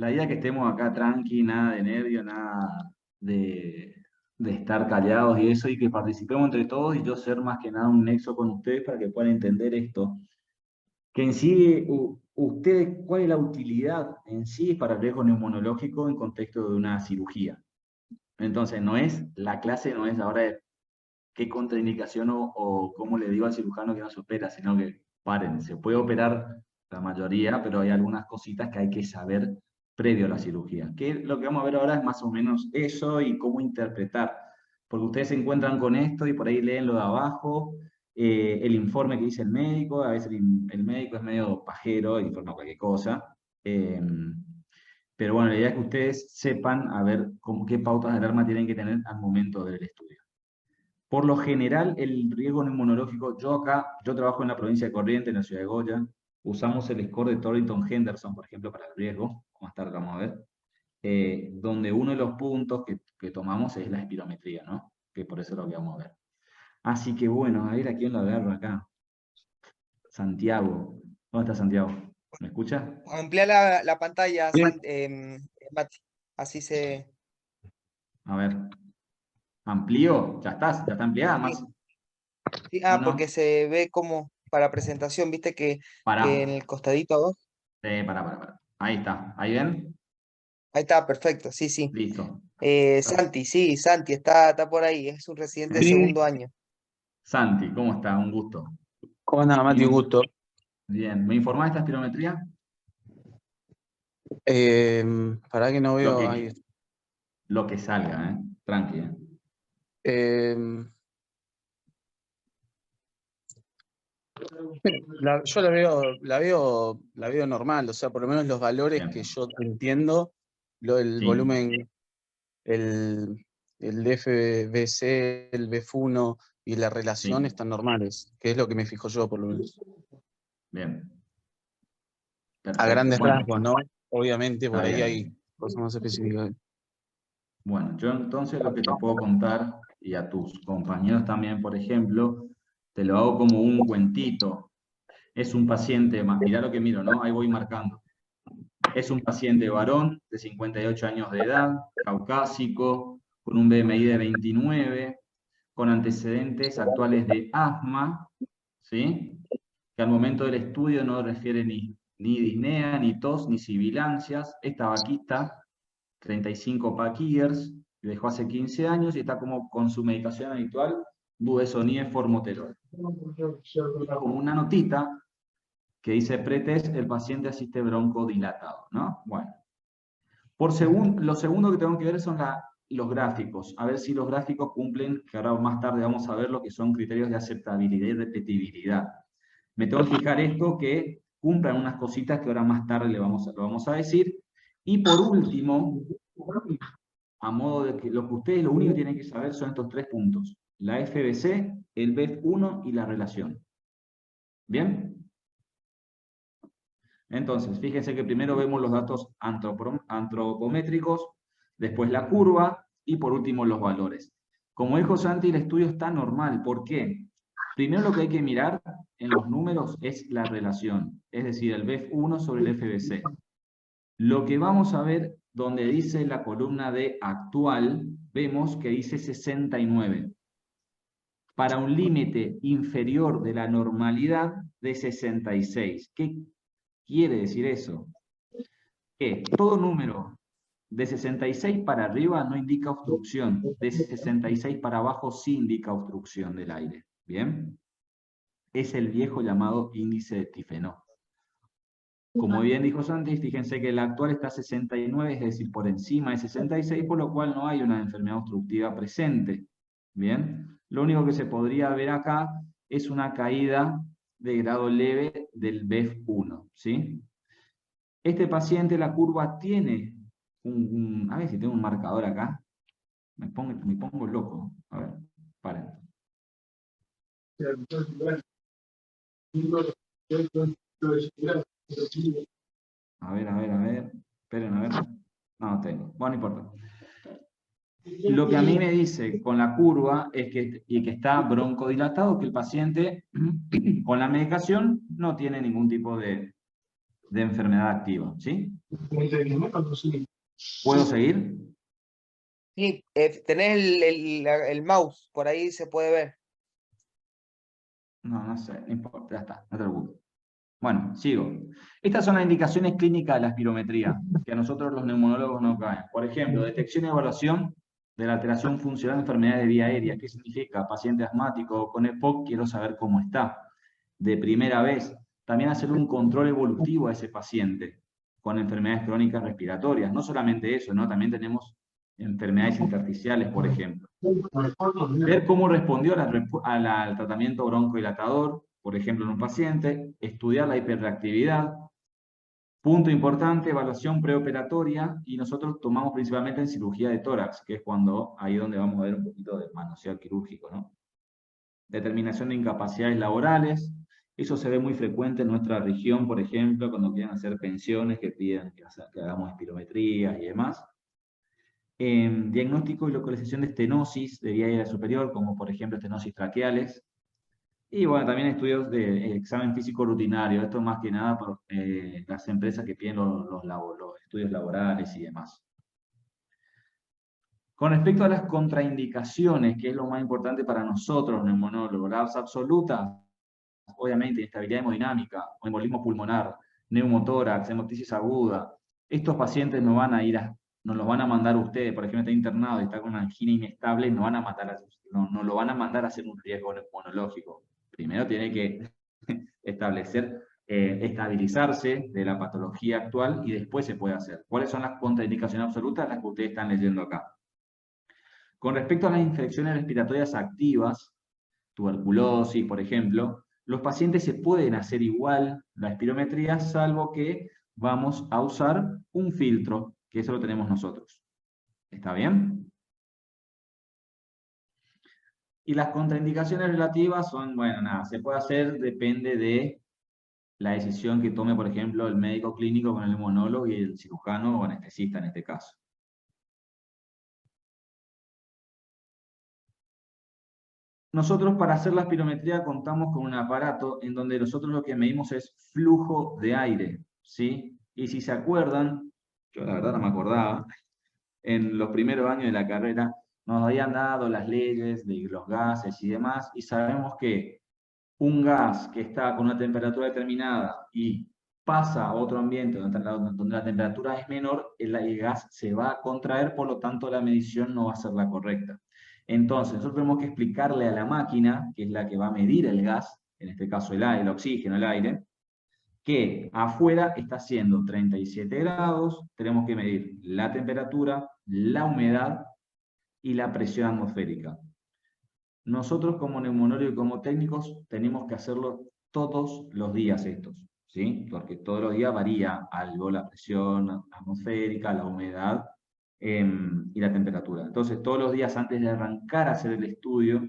La idea es que estemos acá tranqui, nada de nervio, nada de, de estar callados y eso, y que participemos entre todos y yo ser más que nada un nexo con ustedes para que puedan entender esto. Que en sí, ustedes, ¿cuál es la utilidad en sí para el riesgo neumonológico en contexto de una cirugía? Entonces, la clase no es ahora de qué contraindicación o cómo le digo al cirujano que no se opera, sino que paren, se puede operar la mayoría, pero hay algunas cositas que hay que saber previo a la cirugía. Que lo que vamos a ver ahora es más o menos eso y cómo interpretar, porque ustedes se encuentran con esto y por ahí leen lo de abajo, el informe que dice el médico, a veces el médico es medio pajero y informa cualquier cosa. Pero bueno, la idea es que ustedes sepan a ver qué pautas de alarma tienen que tener al momento del estudio. Por lo general, el riesgo neumonológico, yo trabajo en la provincia de Corrientes, en la ciudad de Goya, usamos el score de Torrington-Henderson, por ejemplo, para el riesgo, más tarde vamos a ver, donde uno de los puntos que tomamos es la espirometría, ¿no? Que por eso es lo que vamos a ver. Así que bueno, a ver a quién lo agarro acá. Santiago. ¿Dónde está Santiago? ¿Me escucha? Amplía la pantalla, Mati. Así se... A ver. ¿Amplío? Ya está ampliada, más. Sí, sí, ¿O porque no? se ve como para presentación, viste que en Pará. el costadito abajo. Pará. Ahí está. ¿Ahí ven? Ahí está, perfecto, sí, sí. Listo. Santi, sí, Santi, está por ahí, es un residente de Sí, segundo año. Santi, ¿cómo está? Un gusto. ¿cómo andás, Mati? Un ¿Me- gusto. Bien, ¿me informás de esta espirometría? Para que no Lo veo ahí. que, lo que salga, ¿eh? Tranqui, ¿eh? Em, yo la veo normal, o sea, por lo menos los valores que Bien, yo entiendo, el sí, volumen, el, el FBC, el BF1 y la relación sí, están normales, que es lo que me fijo yo, por lo menos. bien, A perfecto. grandes Bueno, rasgos, ¿no? Obviamente por está ahí hay bien. cosas más específicas. Bueno, yo entonces lo que te puedo contar, y a tus compañeros también, por ejemplo, te lo hago como un cuentito. Es un paciente, mirá lo que miro, ¿no? Ahí voy marcando. Es un paciente varón de 58 años de edad, caucásico, con un BMI de 29, con antecedentes actuales de asma, ¿sí? Que al momento del estudio no refiere ni disnea, ni tos, ni sibilancias. Es tabaquista, 35 pack years, dejó hace 15 años y está como con su medicación habitual, budesonide formoterol. Como una notita que dice pretest, el paciente asiste broncodilatado, ¿no? Bueno. Lo segundo que tengo que ver son los gráficos, a ver si los gráficos cumplen, que ahora más tarde vamos a ver lo que son criterios de aceptabilidad y repetibilidad. Me tengo que fijar esto, que cumplan unas cositas que ahora más tarde lo vamos a decir. Y por último, a modo de que lo que ustedes lo único que tienen que saber son estos tres puntos: la FBC, el BEF1 y la relación. ¿Bien? Entonces, fíjense que primero vemos los datos antropométricos, después la curva y por último los valores. Como dijo Santi, el estudio está normal. ¿Por qué? Primero lo que hay que mirar en los números es la relación, es decir, el BEF1 sobre el FBC. Lo que vamos a ver, donde dice la columna de actual, vemos que dice 69. Para un límite inferior de la normalidad de 66. ¿Qué quiere decir eso? Que todo número de 66 para arriba no indica obstrucción, de 66 para abajo sí indica obstrucción del aire. ¿Bien? Es el viejo llamado índice de Tifenot. Como bien dijo Santi, fíjense que el actual está a 69, es decir, por encima de 66, por lo cual no hay una enfermedad obstructiva presente. ¿Bien? Lo único que se podría ver acá es una caída de grado leve del BEF1, ¿sí? Este paciente, la curva tiene a ver si tengo un marcador acá. Me pongo loco. A ver, paren. A ver. Esperen, a ver. No tengo. Bueno, no importa. Lo que a mí me dice con la curva es que está broncodilatado, que el paciente con la medicación no tiene ningún tipo de de enfermedad activa, ¿sí? ¿Puedo seguir? Sí, tenés el mouse, por ahí se puede ver. No, no sé, no importa, ya está, no te preocupes. Bueno, sigo. Estas son las indicaciones clínicas de la espirometría, que a nosotros los neumonólogos nos caen. Por ejemplo, detección y evaluación de la alteración funcional de enfermedades de vía aérea. ¿Qué significa? Paciente asmático con EPOC, quiero saber cómo está. De primera vez. También hacer un control evolutivo a ese paciente con enfermedades crónicas respiratorias. No solamente eso, ¿no? También tenemos enfermedades intersticiales, por ejemplo. Ver cómo respondió al tratamiento broncodilatador, por ejemplo, en un paciente. Estudiar la hiperreactividad. Punto importante, evaluación preoperatoria, y nosotros tomamos principalmente en cirugía de tórax, que es cuando ahí donde vamos a ver un poquito de manoseo quirúrgico, ¿no? Determinación de incapacidades laborales. Eso se ve muy frecuente en nuestra región, por ejemplo, cuando quieren hacer pensiones que piden que hagamos espirometrías y demás. Diagnóstico y localización de estenosis de vía aérea superior, como por ejemplo estenosis traqueales. Y bueno, también estudios de examen físico rutinario. Esto más que nada por las empresas que piden los estudios laborales y demás. Con respecto a las contraindicaciones, que es lo más importante para nosotros, neumonólogos, las absolutas, obviamente, inestabilidad hemodinámica, o embolismo pulmonar, neumotórax, hemoptisis aguda. Estos pacientes no van a ir nos los van a mandar ustedes, por ejemplo, está internado y está con una angina inestable, no lo van a mandar a hacer un riesgo neumonológico. Primero tiene que establecer, estabilizarse de la patología actual y después se puede hacer. ¿Cuáles son las contraindicaciones absolutas? Las que ustedes están leyendo acá. Con respecto a las infecciones respiratorias activas, tuberculosis, por ejemplo, los pacientes se pueden hacer igual la espirometría, salvo que vamos a usar un filtro, que eso lo tenemos nosotros. ¿Está bien? Y las contraindicaciones relativas son, bueno, nada, se puede hacer, depende de la decisión que tome, por ejemplo, el médico clínico con el inmunólogo y el cirujano o anestesista en este caso. Nosotros para hacer la espirometría contamos con un aparato en donde nosotros lo que medimos es flujo de aire, ¿sí? Y si se acuerdan, yo la verdad no me acordaba, en los primeros años de la carrera nos habían dado las leyes de los gases y demás, y sabemos que un gas que está con una temperatura determinada y pasa a otro ambiente donde la temperatura es menor, el gas se va a contraer, por lo tanto la medición no va a ser la correcta. Entonces, nosotros tenemos que explicarle a la máquina, que es la que va a medir el gas, en este caso el oxígeno, el aire, que afuera está haciendo 37 grados, tenemos que medir la temperatura, la humedad y la presión atmosférica. Nosotros como neumonólogos y como técnicos tenemos que hacerlo todos los días estos, ¿sí? Porque todos los días varía algo la presión atmosférica, la humedad y la temperatura. Entonces todos los días antes de arrancar a hacer el estudio,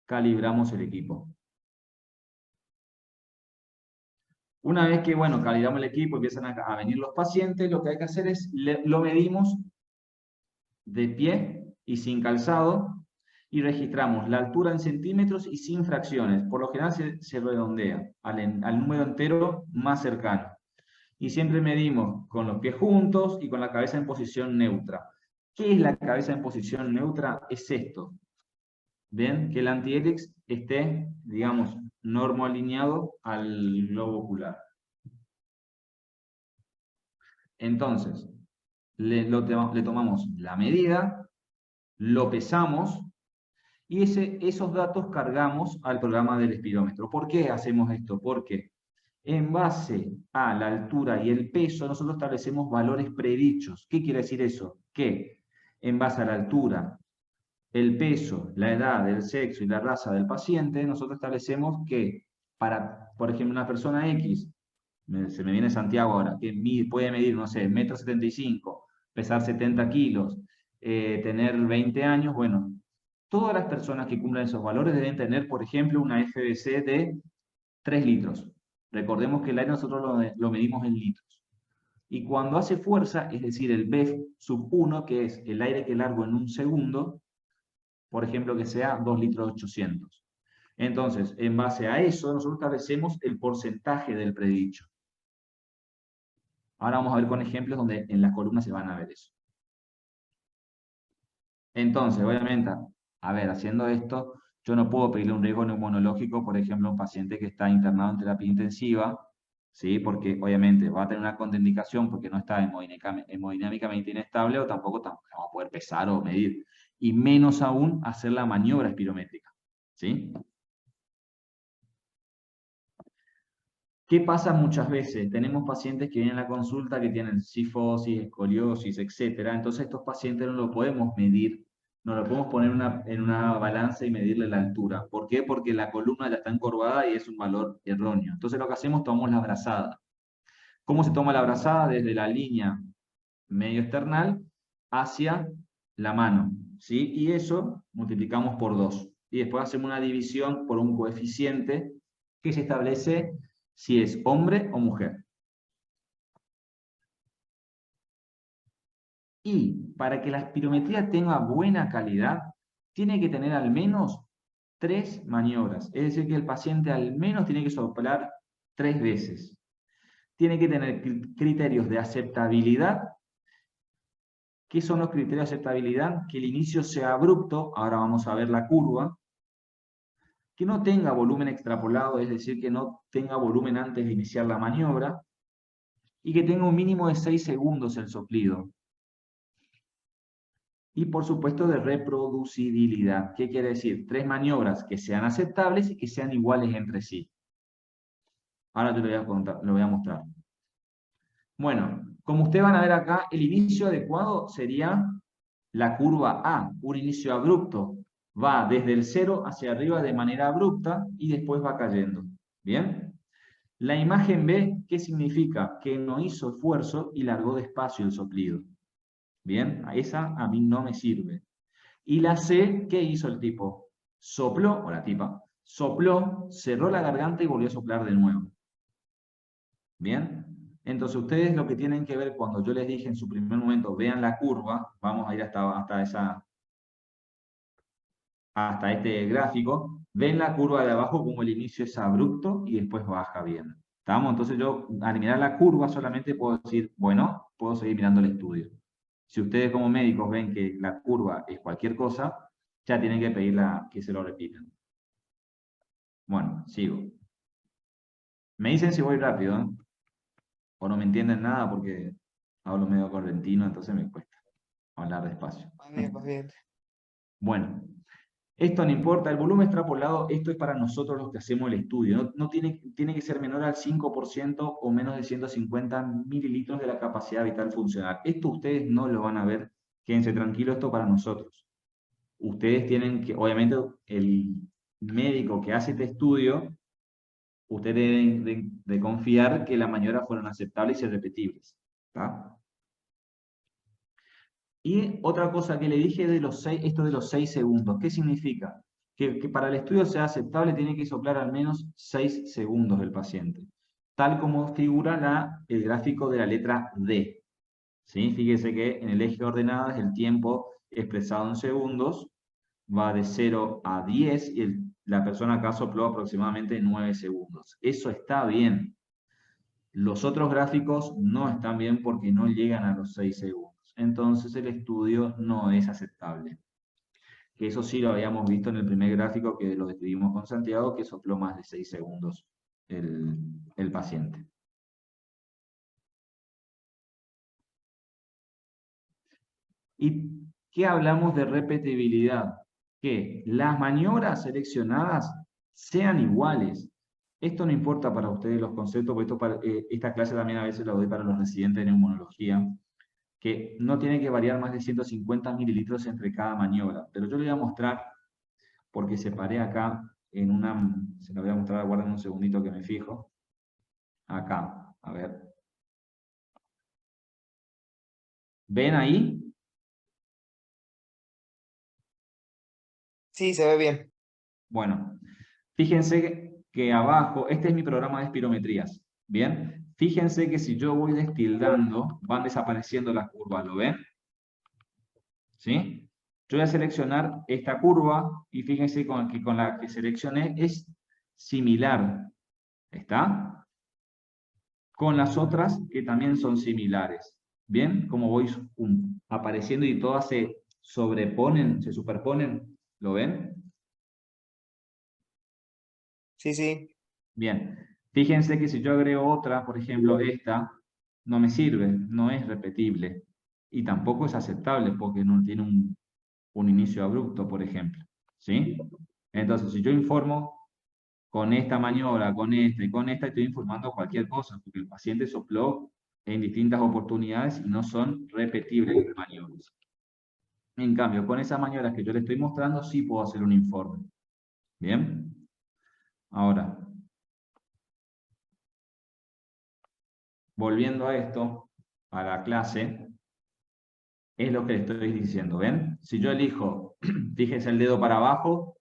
calibramos el equipo. Una vez que, bueno, calibramos el equipo, empiezan a venir los pacientes, lo que hay que hacer es, lo medimos de pie y sin calzado, y registramos la altura en centímetros y sin fracciones. Por lo general se redondea al número entero más cercano. Y siempre medimos con los pies juntos y con la cabeza en posición neutra. ¿Qué es la cabeza en posición neutra? Es esto. ¿Ven? Que el anti-helix esté, digamos, normoalineado al globo ocular. Entonces, le tomamos la medida, lo pesamos, y esos datos cargamos al programa del espirómetro. ¿Por qué hacemos esto? Porque en base a la altura y el peso, nosotros establecemos valores predichos. ¿Qué quiere decir eso? Que en base a la altura, el peso, la edad, el sexo y la raza del paciente, nosotros establecemos que para, por ejemplo, una persona X, se me viene Santiago ahora, que puede medir, no sé, 1,75 m, pesar 70 kilos, tener 20 años, bueno, todas las personas que cumplan esos valores deben tener, por ejemplo, una FBC de 3 litros. Recordemos que el aire nosotros lo medimos en litros. Y cuando hace fuerza, es decir, el BEF sub 1, que es el aire que largo en un segundo, por ejemplo, que sea 2 litros 800. Entonces, en base a eso, nosotros establecemos el porcentaje del predicho. Ahora vamos a ver con ejemplos donde en las columnas se van a ver eso. Entonces, obviamente, a ver, haciendo esto, yo no puedo pedirle un riesgo neumonológico, por ejemplo, a un paciente que está internado en terapia intensiva, ¿sí? Porque obviamente va a tener una contraindicación porque no está hemodinámicamente inestable o tampoco vamos a poder pesar o medir. Y menos aún hacer la maniobra espirométrica, ¿sí? ¿Qué pasa muchas veces? Tenemos pacientes que vienen a la consulta que tienen cifosis, escoliosis, etc. Entonces estos pacientes no lo podemos medir, no lo podemos poner en una balanza y medirle la altura. ¿Por qué? Porque la columna ya está encorvada y es un valor erróneo. Entonces lo que hacemos, tomamos la brazada. ¿Cómo se toma la brazada? Desde la línea medio esternal hacia la mano, ¿sí? Y eso multiplicamos por 2. Y después hacemos una división por un coeficiente que se establece si es hombre o mujer. Y para que la espirometría tenga buena calidad, tiene que tener al menos 3 maniobras. Es decir, que el paciente al menos tiene que soplar 3 veces. Tiene que tener criterios de aceptabilidad. ¿Qué son los criterios de aceptabilidad? Que el inicio sea abrupto, ahora vamos a ver la curva. Que no tenga volumen extrapolado, es decir, que no tenga volumen antes de iniciar la maniobra. Y que tenga un mínimo de 6 segundos el soplido. Y por supuesto de reproducibilidad. ¿Qué quiere decir? 3 maniobras que sean aceptables y que sean iguales entre sí. Ahora te lo voy a contar, lo voy a mostrar. Bueno, como ustedes van a ver acá, el inicio adecuado sería la curva A, un inicio abrupto. Va desde el 0 hacia arriba de manera abrupta y después va cayendo. ¿Bien? La imagen B, ¿qué significa? Que no hizo esfuerzo y largó despacio el soplido. ¿Bien? Esa a mí no me sirve. Y la C, ¿qué hizo el tipo? Sopló, o la tipa, sopló, cerró la garganta y volvió a soplar de nuevo. ¿Bien? Entonces ustedes lo que tienen que ver cuando yo les dije en su primer momento, vean la curva, vamos a ir hasta este gráfico, ven la curva de abajo como el inicio es abrupto y después baja bien. ¿Estamos? Entonces yo al mirar la curva solamente puedo decir, bueno, puedo seguir mirando el estudio. Si ustedes como médicos ven que la curva es cualquier cosa, ya tienen que pedirla que se lo repitan. Bueno, sigo. Me dicen si voy rápido, ¿eh? O no me entienden nada porque hablo medio correntino, entonces me cuesta hablar despacio. Más bien, más bien. Bueno, esto no importa, el volumen extrapolado, esto es para nosotros los que hacemos el estudio. No tiene que ser menor al 5% o menos de 150 mililitros de la capacidad vital funcional. Esto ustedes no lo van a ver, quédense tranquilos, esto para nosotros. Ustedes tienen que, obviamente, el médico que hace este estudio, ustedes deben de confiar que las maniobras fueron aceptables y repetibles. ¿Está? Y otra cosa que le dije de esto de los 6 segundos, ¿qué significa? Que para el estudio sea aceptable tiene que soplar al menos 6 segundos el paciente, tal como figura el gráfico de la letra D. ¿Sí? Fíjese que en el eje de ordenadas el tiempo expresado en segundos va de 0 a 10 y la persona acá sopló aproximadamente 9 segundos. Eso está bien. Los otros gráficos no están bien porque no llegan a los 6 segundos. Entonces el estudio no es aceptable. Que eso sí lo habíamos visto en el primer gráfico que lo describimos con Santiago, que sopló más de 6 segundos el paciente. ¿Y qué hablamos de repetibilidad? Que las maniobras seleccionadas sean iguales. Esto no importa para ustedes los conceptos, porque esta clase también a veces la doy para los residentes de neumonología, que no tiene que variar más de 150 mililitros entre cada maniobra. Pero yo le voy a mostrar, porque separé acá en una... Se lo voy a mostrar, guarden un segundito que me fijo. Acá, a ver. ¿Ven ahí? Sí, se ve bien. Bueno, fíjense que abajo, este es mi programa de espirometrías, ¿bien? Fíjense que si yo voy destildando, van desapareciendo las curvas, ¿lo ven? ¿Sí? Yo voy a seleccionar esta curva y fíjense que con la que seleccioné es similar. ¿Está? con las otras que también son similares. ¿Bien? Como voy apareciendo y todas se sobreponen, se superponen. ¿Lo ven? Sí, sí. Bien. Fíjense que si yo agrego otra, por ejemplo esta, no me sirve, no es repetible. Y tampoco es aceptable porque no tiene un inicio abrupto, por ejemplo. ¿Sí? Entonces, si yo informo con esta maniobra, con esta y con esta, estoy informando cualquier cosa, porque el paciente sopló en distintas oportunidades y no son repetibles las maniobras. En cambio, con esas maniobras que yo le estoy mostrando, sí puedo hacer un informe. ¿Bien? Ahora, volviendo a esto, a la clase, es lo que le estoy diciendo, ¿ven? Si yo elijo, fíjense el dedo para abajo,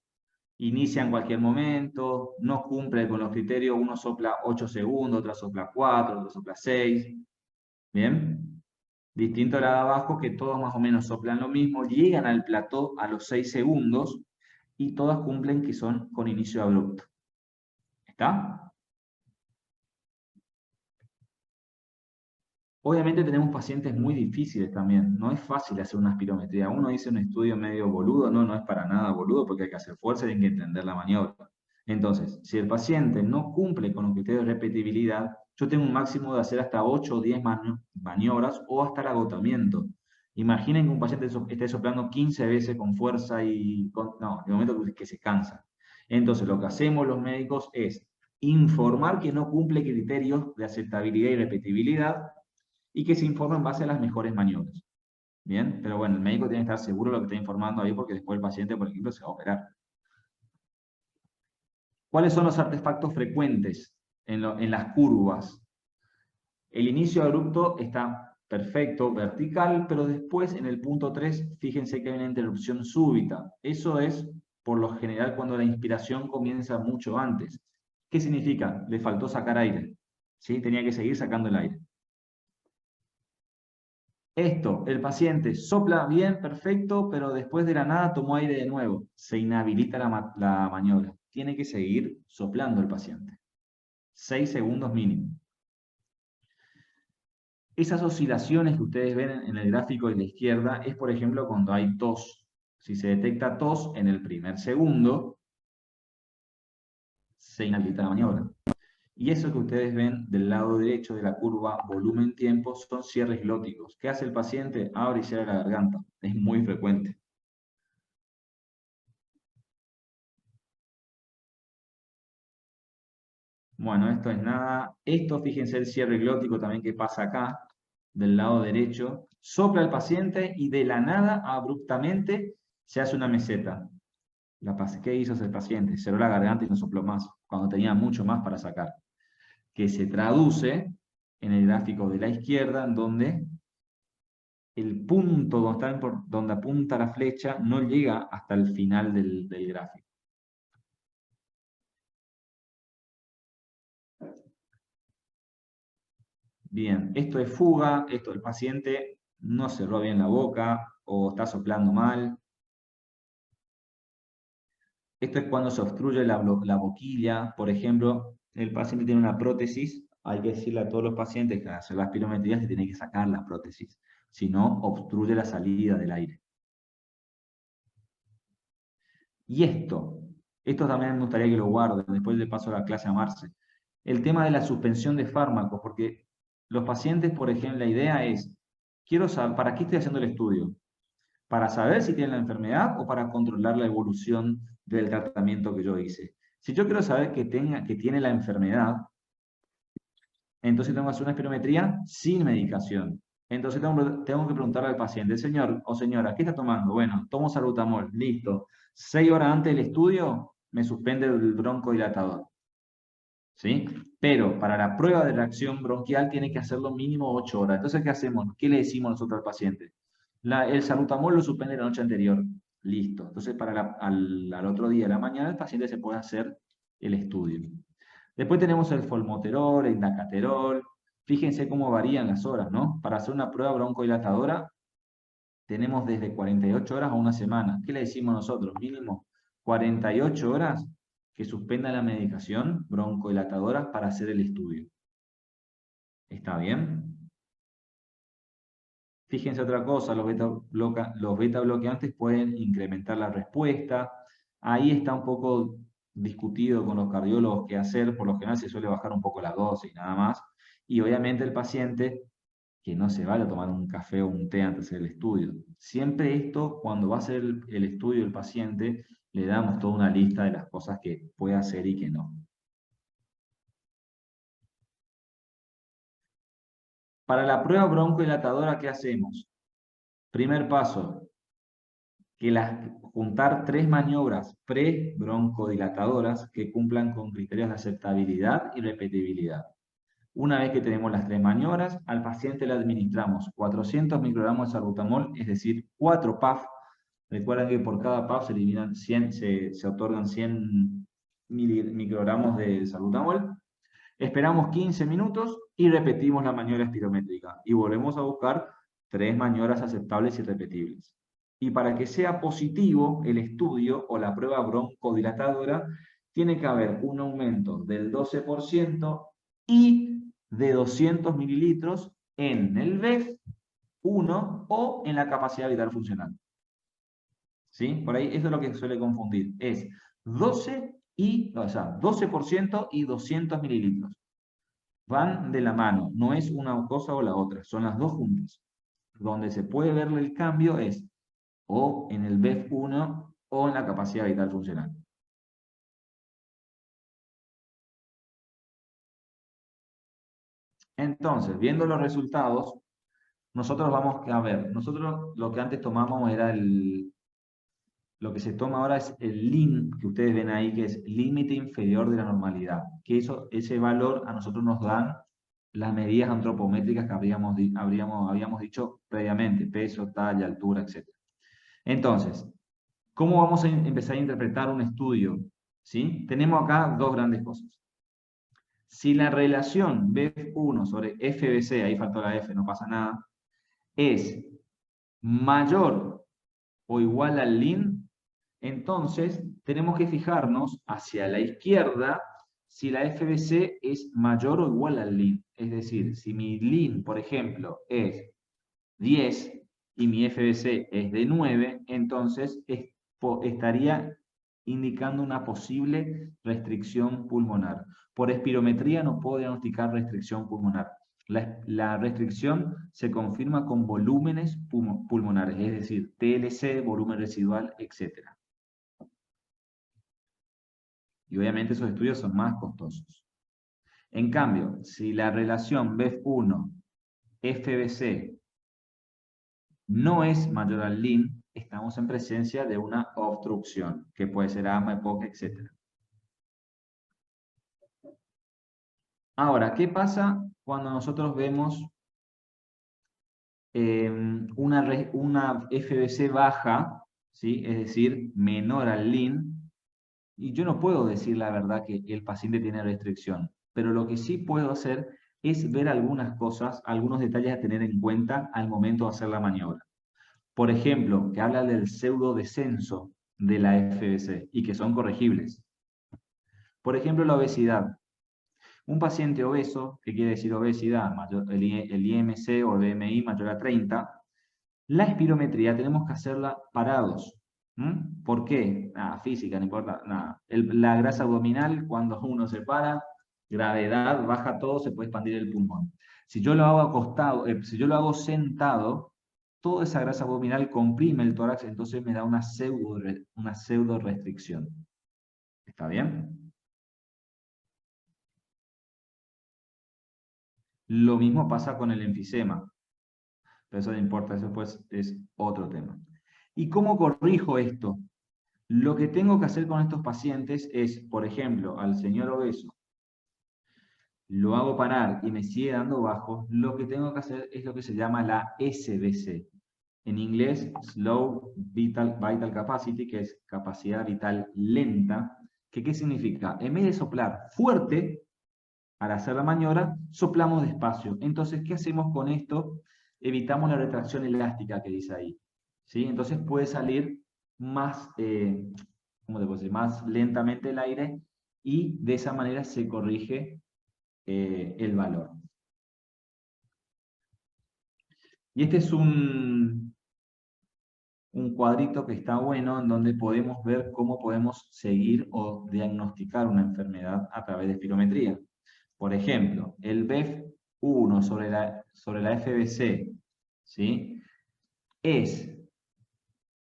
inicia en cualquier momento, no cumple con los criterios, uno sopla 8 segundos, otro sopla 4, otro sopla 6, ¿bien? Distinto a la de abajo, que todos más o menos soplan lo mismo, llegan al plató a los 6 segundos, y todas cumplen que son con inicio abrupto. ¿Está? Obviamente tenemos pacientes muy difíciles también, no es fácil hacer una espirometría. Uno dice un estudio medio boludo, no es para nada boludo porque hay que hacer fuerza y hay que entender la maniobra. Entonces, si el paciente no cumple con los criterios de repetibilidad, yo tengo un máximo de hacer hasta 8 o 10 maniobras o hasta el agotamiento. Imaginen que un paciente esté soplando 15 veces con fuerza y... no, de momento que se cansa. Entonces, lo que hacemos los médicos es informar que no cumple criterios de aceptabilidad y repetibilidad, y que se informe en base a las mejores maniobras. Bien, pero bueno, el médico tiene que estar seguro de lo que está informando ahí porque después el paciente, por ejemplo, se va a operar. ¿Cuáles son los artefactos frecuentes en las curvas? El inicio abrupto está perfecto, vertical, pero después en el punto 3, fíjense que hay una interrupción súbita. Eso es, por lo general, cuando la inspiración comienza mucho antes. ¿Qué significa? Le faltó sacar aire. ¿Sí? Tenía que seguir sacando el aire. Esto, el paciente sopla bien, perfecto, pero después de la nada tomó aire de nuevo. Se inhabilita la maniobra. Tiene que seguir soplando el paciente. 6 segundos mínimo. Esas oscilaciones que ustedes ven en el gráfico de la izquierda es, por ejemplo, cuando hay tos. Si se detecta tos en el primer segundo, se inhabilita la maniobra. Y eso que ustedes ven del lado derecho de la curva volumen-tiempo son cierres glóticos. ¿Qué hace el paciente? Abre y cierra la garganta. Es muy frecuente. Bueno, esto es nada. Esto, fíjense el cierre glótico también que pasa acá, del lado derecho. Sopla el paciente y de la nada, abruptamente, se hace una meseta. ¿Qué hizo ese paciente? Cerró la garganta y no sopló más, cuando tenía mucho más para sacar. Que se traduce en el gráfico de la izquierda, en donde el punto donde apunta la flecha no llega hasta el final del gráfico. Bien, esto es fuga, esto el paciente no cerró bien la boca o está soplando mal. Esto es cuando se obstruye la boquilla. Por ejemplo, el paciente tiene una prótesis, hay que decirle a todos los pacientes que al hacer la espirometría se tiene que sacar la prótesis, si no obstruye la salida del aire. Y esto también me gustaría que lo guarden, después le paso la clase a Marce. El tema de la suspensión de fármacos, porque los pacientes, por ejemplo, la idea es, quiero saber, ¿para qué estoy haciendo el estudio? ¿Para saber si tienen la enfermedad o para controlar la evolución del tratamiento que yo hice? Si yo quiero saber que tiene la enfermedad, entonces tengo que hacer una espirometría sin medicación. Entonces tengo que preguntarle al paciente, señor o señora, ¿qué está tomando? Bueno, tomo salbutamol, listo. 6 horas antes del estudio, me suspende el broncodilatador. ¿Sí? Pero para la prueba de reacción bronquial tiene que hacerlo mínimo 8 horas. Entonces, ¿qué hacemos? ¿Qué le decimos nosotros al paciente? El salbutamol lo suspende la noche anterior. Listo. Entonces, al otro día de la mañana, el paciente se puede hacer el estudio. Después tenemos el formoterol, el dacaterol. Fíjense cómo varían las horas, ¿no? Para hacer una prueba broncodilatadora, tenemos desde 48 horas a una semana. ¿Qué le decimos nosotros? Mínimo 48 horas que suspenda la medicación broncodilatadora para hacer el estudio. ¿Está bien? Fíjense otra cosa, los beta bloqueantes pueden incrementar la respuesta. Ahí está un poco discutido con los cardiólogos qué hacer. Por lo general se suele bajar un poco la dosis, nada más. Y obviamente el paciente, que no se vale tomar un café o un té antes de hacer el estudio. Siempre esto, cuando va a hacer el estudio el paciente, le damos toda una lista de las cosas que puede hacer y que no. Para la prueba broncodilatadora, ¿qué hacemos? Primer paso, juntar 3 maniobras pre-broncodilatadoras que cumplan con criterios de aceptabilidad y repetibilidad. Una vez que tenemos las 3 maniobras, al paciente le administramos 400 microgramos de salbutamol, es decir, 4 PAF. Recuerden que por cada PAF se eliminan 100, se otorgan 100 microgramos de salbutamol. Esperamos 15 minutos y repetimos la maniobra espirométrica. Y volvemos a buscar 3 maniobras aceptables y repetibles. Y para que sea positivo el estudio o la prueba broncodilatadora, tiene que haber un aumento del 12% y de 200 mililitros en el BEF1 o en la capacidad vital funcional. ¿Sí? Por ahí eso es lo que suele confundir. Es 12% y 200 mililitros. Van de la mano, no es una cosa o la otra, son las dos juntas. Donde se puede ver el cambio es o en el BEF1 o en la capacidad vital funcional. Entonces, viendo los resultados, nosotros vamos a ver, nosotros lo que antes tomamos era lo que se toma ahora es el LIN, que ustedes ven ahí, que es límite inferior de la normalidad. Que ese valor a nosotros nos dan las medidas antropométricas que habíamos dicho previamente, peso, talla, altura, etc. Entonces, ¿cómo vamos a empezar a interpretar un estudio? ¿Sí? Tenemos acá dos grandes cosas. Si la relación BEF1 sobre FBC, ahí faltó la F, no pasa nada, es mayor o igual al LIN, entonces tenemos que fijarnos hacia la izquierda si la FBC es mayor o igual al LIN. Es decir, si mi LIN, por ejemplo, es 10 y mi FBC es de 9, entonces estaría indicando una posible restricción pulmonar. Por espirometría no puedo diagnosticar restricción pulmonar. La restricción se confirma con volúmenes pulmonares, es decir, TLC, volumen residual, etc. Y obviamente esos estudios son más costosos. En cambio, si la relación BEF1-FBC no es mayor al LIN, estamos en presencia de una obstrucción, que puede ser AMA, EPOC, etc. Ahora, ¿qué pasa cuando nosotros vemos una FBC baja, ¿sí? Es decir, menor al LIN? Y yo no puedo decir la verdad que el paciente tiene restricción, pero lo que sí puedo hacer es ver algunas cosas, algunos detalles a tener en cuenta al momento de hacer la maniobra. Por ejemplo, que habla del pseudo descenso de la FBC y que son corregibles. Por ejemplo, la obesidad. Un paciente obeso, que quiere decir obesidad, el IMC o el BMI mayor a 30, la espirometría tenemos que hacerla parados. ¿Por qué? Nada, física, no importa, nada. La grasa abdominal, cuando uno se para, gravedad, baja todo, se puede expandir el pulmón. Si yo lo hago acostado, si yo lo hago sentado, toda esa grasa abdominal comprime el tórax, entonces me da una pseudo restricción. ¿Está bien? Lo mismo pasa con el enfisema. Pero eso no importa, eso pues es otro tema. ¿Y cómo corrijo esto? Lo que tengo que hacer con estos pacientes es, por ejemplo, al señor obeso, lo hago parar y me sigue dando bajo, lo que tengo que hacer es lo que se llama la SBC. En inglés, Slow Vital Capacity, que es capacidad vital lenta. ¿Qué significa? En vez de soplar fuerte, para hacer la maniobra, soplamos despacio. Entonces, ¿qué hacemos con esto? Evitamos la retracción elástica que dice ahí. ¿Sí? Entonces puede salir más, ¿cómo te puedo decir? Más lentamente el aire y de esa manera se corrige el valor. Y este es un cuadrito que está bueno en donde podemos ver cómo podemos seguir o diagnosticar una enfermedad a través de espirometría. Por ejemplo, el BEF1 sobre la FBC, ¿sí? Es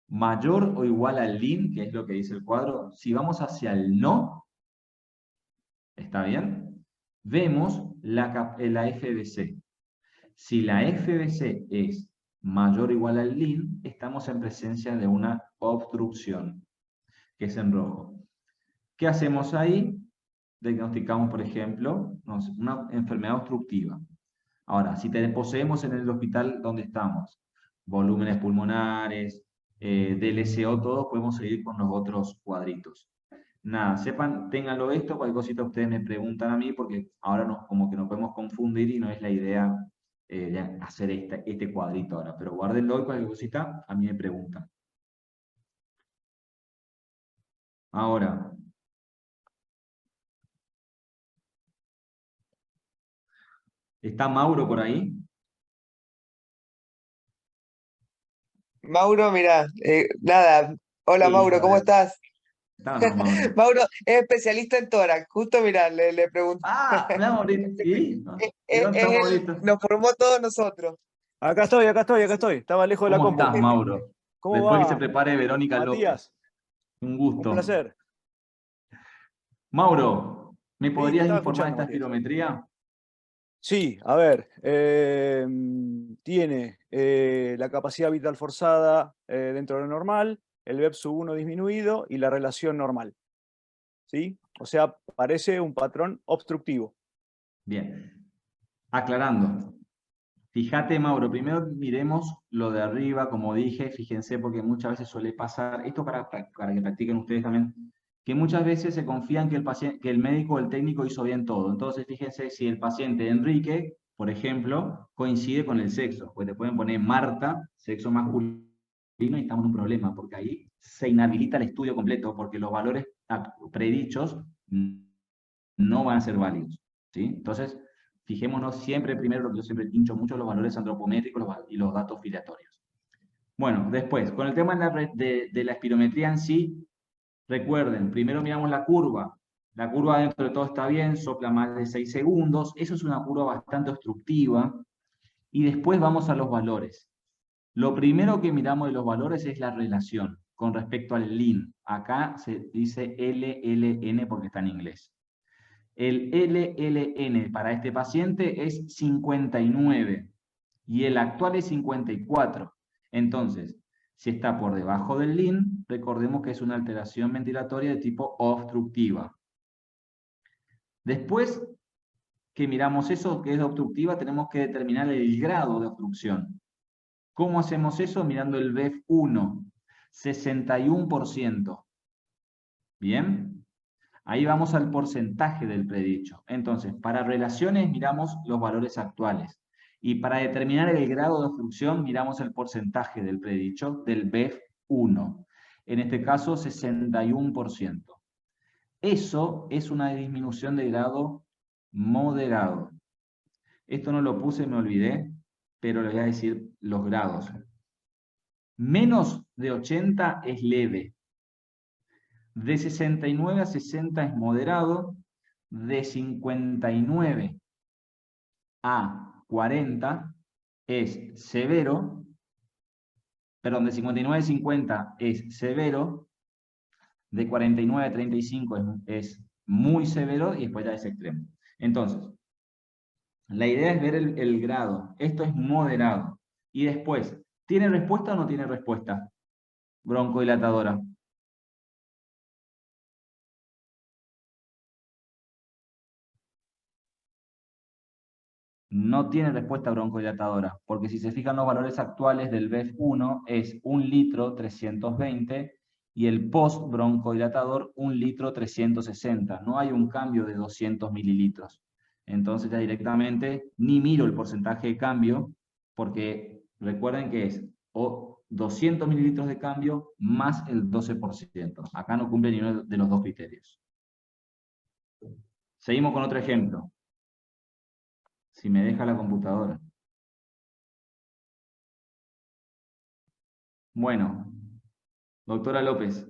mayor o igual al LIN, que es lo que dice el cuadro. Si vamos hacia el no, ¿está bien? Vemos la FBC. Si la FBC es mayor o igual al LIN, estamos en presencia de una obstrucción, que es en rojo. ¿Qué hacemos ahí? Diagnosticamos, por ejemplo, una enfermedad obstructiva. Ahora, si poseemos en el hospital donde estamos volúmenes pulmonares, DLCO, todo, podemos seguir con los otros cuadritos. Nada, sepan, ténganlo esto, cualquier cosita ustedes me preguntan a mí, porque ahora como que nos podemos confundir y no es la idea de hacer este cuadrito ahora. Pero guárdenlo y cualquier cosita a mí me preguntan. Ahora, ¿está Mauro por ahí? Mauro, mira, nada. Hola Mauro, Hijo ¿cómo de... estás? ¿Está o no, Mauro? Mauro es especialista en tórax. Justo, mira, le pregunté. Ah, mirá, Maurito. ¿Y? ¿Y dónde está Maurito? Nos formó todos nosotros. Acá estoy, acá estoy, acá estoy. Estaba lejos de la ¿Cómo compu. estás, Mauro? ¿Cómo Después que se va, prepare Verónica López. Matías? Un Un gusto. placer. Mauro, ¿me Sí, te podrías estaba informar de escuchando, esta Matías. espirometría? Sí, a ver. Tiene la capacidad vital forzada dentro de lo normal, el BEP-1 disminuido y la relación normal. ¿Sí? O sea, parece un patrón obstructivo. Bien. Aclarando. Fíjate, Mauro, primero miremos lo de arriba, como dije, fíjense, porque muchas veces suele pasar, esto para que practiquen ustedes también, que muchas veces se confían que que el médico o el técnico hizo bien todo. Entonces, fíjense si el paciente Enrique, por ejemplo, coincide con el sexo, pues te pueden poner Marta, sexo masculino, y estamos en un problema, porque ahí se inhabilita el estudio completo, porque los valores predichos no van a ser válidos, ¿sí? Entonces, fijémonos siempre primero, lo que yo siempre pincho mucho, los valores antropométricos y los datos filiatorios. Bueno, después, con el tema de la espirometría en sí, recuerden, primero miramos la curva. La curva dentro de todo está bien, sopla más de 6 segundos. Eso es una curva bastante obstructiva. Y después vamos a los valores. Lo primero que miramos de los valores es la relación con respecto al LIN. Acá se dice LLN porque está en inglés. El LLN para este paciente es 59 y el actual es 54. Entonces, si está por debajo del LIN, recordemos que es una alteración ventilatoria de tipo obstructiva. Después que miramos eso que es obstructiva, tenemos que determinar el grado de obstrucción. ¿Cómo hacemos eso? Mirando el BEF1, 61%. ¿Bien? Ahí vamos al porcentaje del predicho. Entonces, para relaciones miramos los valores actuales. Y para determinar el grado de obstrucción miramos el porcentaje del predicho del BEF1. En este caso, 61%. Eso es una disminución de grado moderado. Esto no lo puse, me olvidé, pero les voy a decir los grados. Menos de 80 es leve. De 69 a 60 es moderado. De 59 a 40 es severo. Perdón, de 59 a 50 es severo. De 49 a 35 es muy severo y después ya es extremo. Entonces, la idea es ver el grado. Esto es moderado. Y después, ¿tiene respuesta o no tiene respuesta? Broncodilatadora. No tiene respuesta broncodilatadora, porque si se fijan los valores actuales del BEF1 es 1 litro 320 y el post broncodilatador 1 litro 360. No hay un cambio de 200 mililitros. Entonces ya directamente ni miro el porcentaje de cambio, porque recuerden que es 200 mililitros de cambio más el 12%. Acá no cumple ninguno de los dos criterios. Seguimos con otro ejemplo. Si me deja la computadora. Bueno, doctora López.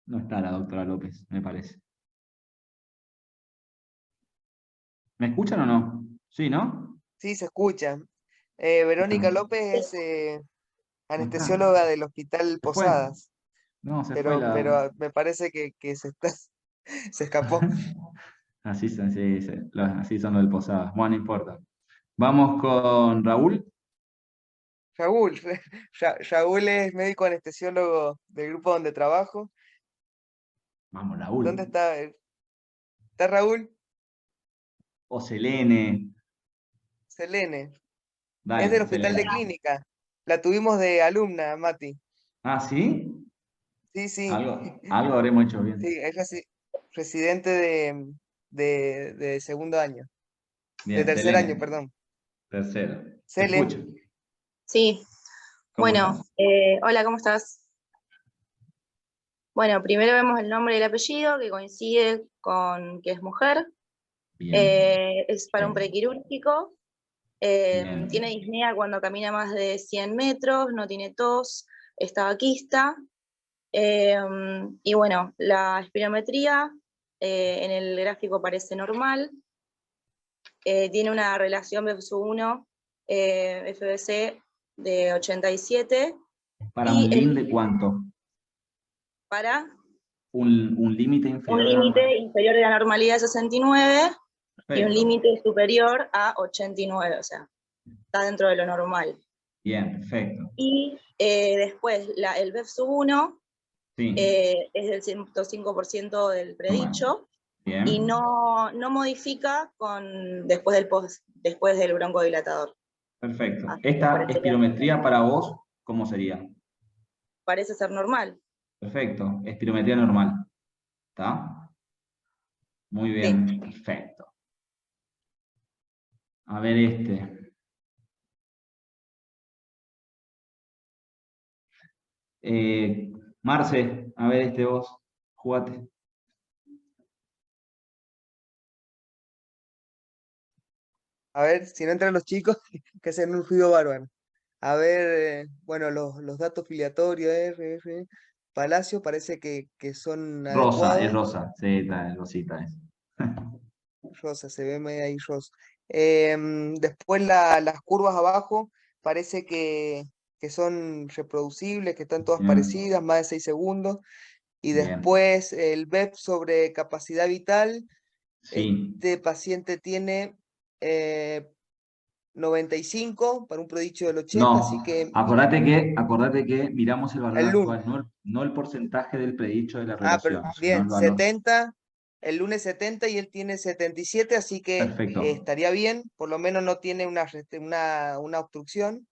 No está la doctora López, me parece. ¿Me escuchan o no? Sí, ¿no? Sí, se escucha. Verónica López es No está. anestesióloga del Hospital ¿Se fue? Posadas, No, se fue pero me parece que se escapó. Así son, sí, sí, así son los del Posadas. Bueno, no importa. Vamos con Raúl. Raúl, Raúl es médico anestesiólogo del grupo donde trabajo. Vamos, ¿Dónde Raúl. está? ¿Está Raúl? O Selene. Selene. Es del Dale, Hospital de Selene. Clínica. La tuvimos de alumna, Mati. Ah, ¿sí? Sí, sí. Algo habremos hecho bien. Sí, es residente de segundo año. De Bien, tercer año, Selene. perdón. Tercero. Te Sele, escucho. Sí, ¿Cómo bueno, estás? hola, ¿cómo estás? Bueno, primero vemos el nombre y el apellido, que coincide con que es mujer. Bien. Es para un Perfecto. prequirúrgico. Tiene Bien. disnea cuando camina más de 100 metros, no tiene tos, es tabaquista. Y bueno, la espirometría en el gráfico parece normal. Tiene una relación BFSU1 FBC de 87. ¿Para un Y LIN de cuánto? para Un límite un inferior de la límite normalidad. inferior de la normalidad de 69 y un Perfecto. límite superior a 89, o sea, está dentro de lo normal. Bien, perfecto. Y después el BEF-1 Sí, es del 105% del normal. predicho y Bien. no modifica después del broncodilatador. Perfecto. Así que Esta parecería, espirometría para vos, ¿cómo sería? parece ser normal. Perfecto. Espirometría normal. ¿Está? Muy Sí. bien. Perfecto. A ver este. Marce, a ver este vos. Jugate. a ver, si no entran los chicos, que hacen un ruido bárbaro. A ver, bueno, los datos filiatorios, Palacio, parece que son Rosa, es adecuados. rosa. Sí, está, es rosita es. Rosa, se ve medio ahí rosa. Después las curvas abajo, parece que son reproducibles, que están todas Bien. parecidas, más de 6 segundos. Y Bien. después el BEP sobre capacidad vital. Sí. Este paciente tiene 95 para un prodicho del 80, así No. que Acordate que miramos el valor el lunes, actual, no el porcentaje del predicho de la relación, sino bien, el valor. 70, el lunes 70 y él tiene 77, así que Perfecto. estaría bien, por lo menos no tiene una obstrucción.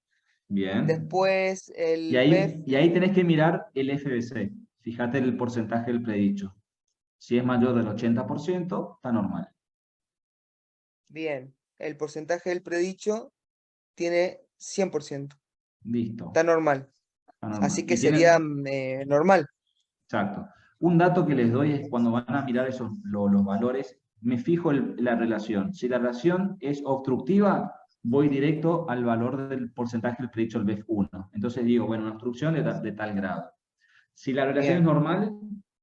Bien. Después el BEF, Y ahí tenés que mirar el FBC. Fíjate el porcentaje del predicho. Si es mayor del 80%, está normal. bien, el porcentaje del predicho tiene 100%, Listo. está normal, Está normal. así que Y sería tienen, normal. exacto. Un dato que les doy es cuando van a mirar los valores, me fijo la relación. Si la relación es obstructiva, voy directo al valor del porcentaje del predicho del BEF1. Entonces digo, bueno, una obstrucción de tal grado. Si la relación es Bien, normal,